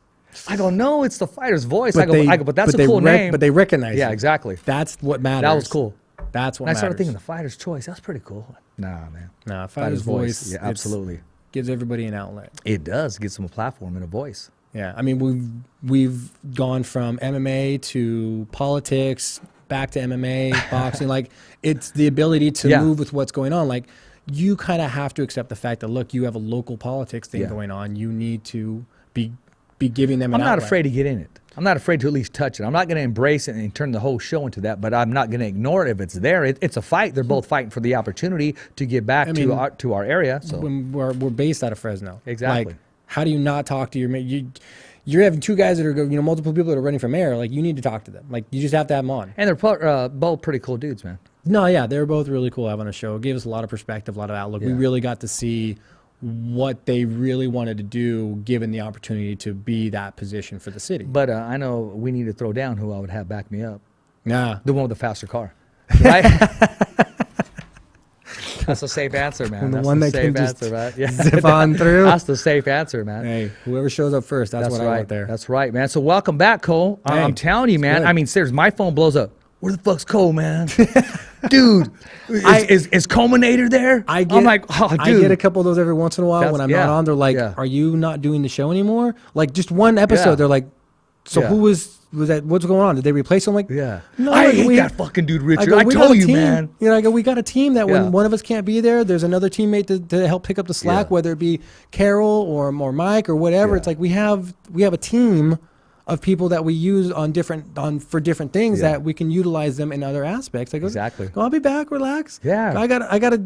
I go, "No, it's the fighter's voice." I go, "But that's a cool name." But they recognize Yeah, it. exactly. That's what matters. That was cool. That's what And I matters. started thinking the fighter's choice. That's pretty cool. Nah, man. Nah, fighter's voice. Yeah, it's- absolutely. Gives everybody an outlet. It does. Gives them a platform and a voice. Yeah, I mean we've gone from MMA to politics, back to MMA, boxing. Like, it's the ability to move with what's going on. Like, you kind of have to accept the fact that, look, you have a local politics thing going on. You need to be giving them an I'm not outlet. afraid to get in it. I'm not afraid to at least touch it. I'm not going to embrace it and turn the whole show into that, but I'm not going to ignore it if it's there. It's a fight. They're both fighting for the opportunity to get back to our area. So When we're based out of Fresno. Exactly. Like, how do you not talk to your you're having two guys that are multiple people that are running for mayor. Like, you need to talk to them. Like, you just have to have them on. and they're both pretty cool dudes, man. No, yeah, they were both really cool having a show. It gave us a lot of perspective, a lot of outlook. We Yeah. really got to see what they really wanted to do, given the opportunity to be that position for the city. But I know we need to throw down who I would have back me up. Nah, The one with the faster car. Right? That's a safe answer, man. the That's one the that safe can just answer, right? Yeah. zip on through. That's the safe answer, man. Hey, whoever shows up first, that's what right. I want there. That's right, man. So welcome back, Cole. Hey, I'm telling you, man. good. I mean, seriously, my phone blows up. Where the fuck's Cole, man? Dude, is Culminator there? I'm like, oh, dude. I get a couple of those every once in a while That's- when I'm yeah, not on. They're like, yeah. "Are you not doing the show anymore?" Like, just one episode. Yeah. They're like, "So Yeah. who was that? What's going on? Did they replace him?" Like, Yeah. no, I like, hate that fucking dude, Richard. go, I "We got told a you, team." man. I go, we got a team that when Yeah. one of us can't be there, there's another teammate to help pick up the slack, Yeah. whether it be Carol or Mike or whatever. Yeah. It's like we have a team of people that we use for different things Yeah. that we can utilize them in other aspects. Like, Exactly. I'll be back. Relax. Yeah. I gotta.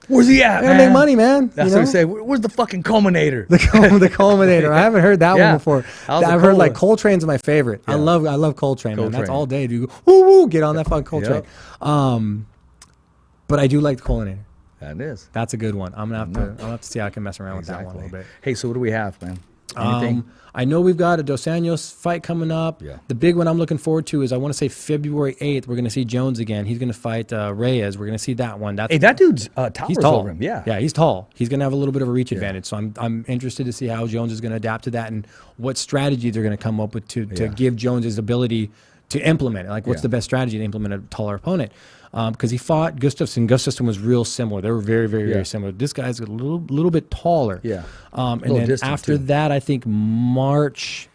Where's he at, I gotta man? make money, man. That's you what we know? say. Where's the fucking culminator? The culminator. I haven't heard that Yeah. one before. How's the I've heard like cola? Coltrane's my favorite. I Yeah. love Coltrane. Man. That's Coltrane. all day, dude. Woo woo, get on that fucking Coltrane. Yep. But I do like the culminator. That is. That's a good one. I'm gonna have to see how I can mess around with that one a little bit. Hey, so what do we have, man? Anything? I know we've got a Dos Anjos fight coming up. Yeah. The big one I'm looking forward to is I want to say February 8th. We're going to see Jones again. He's going to fight Reyes. We're going to see that one. Hey, that dude's towers he's tall. over him. Yeah. Yeah, he's tall. He's going to have a little bit of a reach advantage. So I'm interested to see how Jones is going to adapt to that and what strategy they're going to come up with to give Jones his ability to implement it. Like, what's Yeah. the best strategy to implement a taller opponent? Because he fought Gustafsson. Gustafsson was real similar. They were very, very, very similar. This guy's a little bit taller. Yeah. And Little then distant, after too. that, I think March,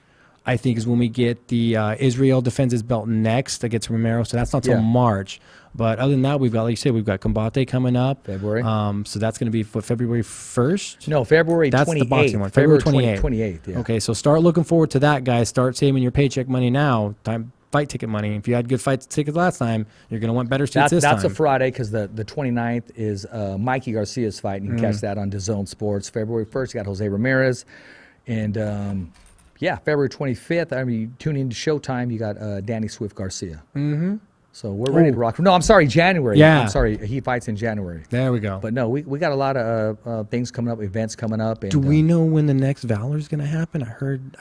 is when we get the Israel defends his belt next against Romero. So that's not till Yeah. March. But other than that, we've got, like you said, we've got Combate coming up. February. So that's going to be February 1st. No, February 28th. That's the boxing one. February 28th. 28th, yeah. Okay, so start looking forward to that, guys. Start saving your paycheck money now. Fight ticket money. If you had good fight tickets last time, you're going to want better seats this That's time. a Friday because the 29th is Mikey Garcia's fight, and you can catch that on DAZN Sports. February 1st, you got Jose Ramirez. And, February 25th, you tune into Showtime, you got Danny Swift Garcia. Mm-hmm. So we're ready to rock. No, I'm sorry, January. Yeah. I'm sorry, he fights in January. There we go. But no, we got a lot of things coming up, events coming up. And, Do we know when the next Valor is going to happen? I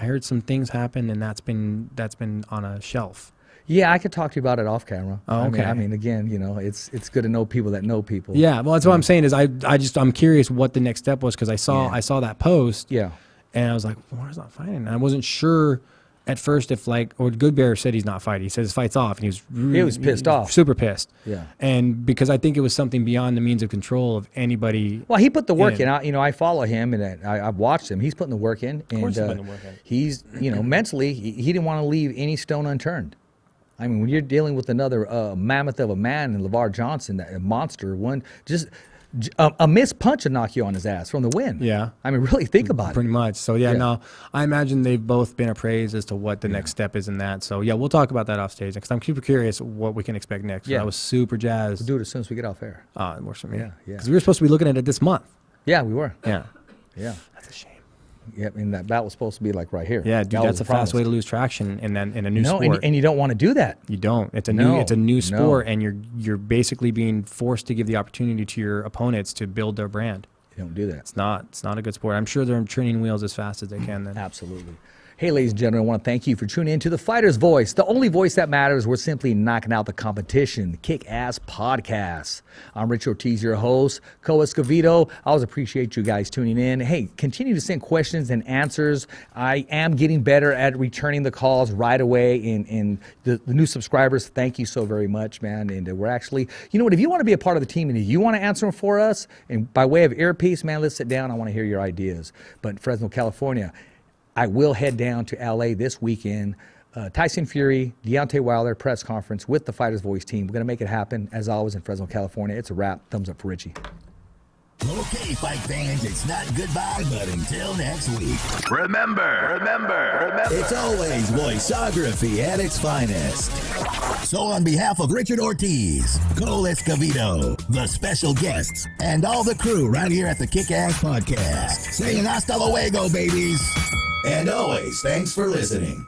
heard some things happen, and that's been on a shelf. Yeah, I could talk to you about it off camera. Oh, okay. I mean, again, it's good to know people that know people. Yeah, well, that's what I'm saying is I'm curious what the next step was because I saw that post. Yeah. And I was like, well, where's not fighting? And I wasn't sure at first if Goodbear said he's not fighting. He said his fight's off, and he was pissed off. super pissed. Yeah. And because I think it was something beyond the means of control of anybody. Well, he put the work in. in. I follow him, and I've watched him. He's putting the work in. Of course he's and putting the work in. he's, mentally, he didn't want to leave any stone unturned. I mean, when you're dealing with another mammoth of a man in LeVar Johnson, that monster, a missed punch would knock you on his ass from the win. Yeah. I mean, really think about Pretty it. much. So, no, I imagine they've both been appraised as to what the next step is in that. So, we'll talk about that off stage because I'm super curious what we can expect next. Yeah. I was super jazzed. We'll do it as soon as we get off air. It works for me. Yeah. Because we were supposed to be looking at it this month. Yeah, we were. Yeah. Yeah. That's a shame. Yeah, and that was supposed to be like right here. Yeah, dude, That that's was a fast way promised. to lose traction in a new No, sport. and you don't want to do that. You don't. It's a No, new sport, no. and you're basically being forced to give the opportunity to your opponents to build their brand. You don't do that. It's not a good sport. I'm sure they're turning wheels as fast as they can. Then Absolutely. Hey, ladies and gentlemen, I want to thank you for tuning in to The Fighter's Voice, the only voice that matters. We're simply knocking out the competition, the Kick-Ass Podcast. I'm Rich Ortiz, your host, ESCOVEDO. I always appreciate you guys tuning in. Hey, continue to send questions and answers. I am getting better at returning the calls right away. And the new subscribers, thank you so very much, man. And we're actually, you know what, if you want to be a part of the team and if you want to answer them for us, and by way of earpiece, man, let's sit down. I want to hear your ideas. But in Fresno, California, I will head down to LA this weekend. Tyson Fury, Deontay Wilder press conference with the Fighter's Voice team. We're going to make it happen, as always, in Fresno, California. It's a wrap. Thumbs up for Richie. Okay, fight fans, it's not goodbye, but until next week. Remember. It's always voiceography at its finest. So on behalf of Richard Ortiz, Cole Escovedo, the special guests, and all the crew right here at the Kick-Ass Podcast, saying hasta luego, babies. And always, thanks for listening.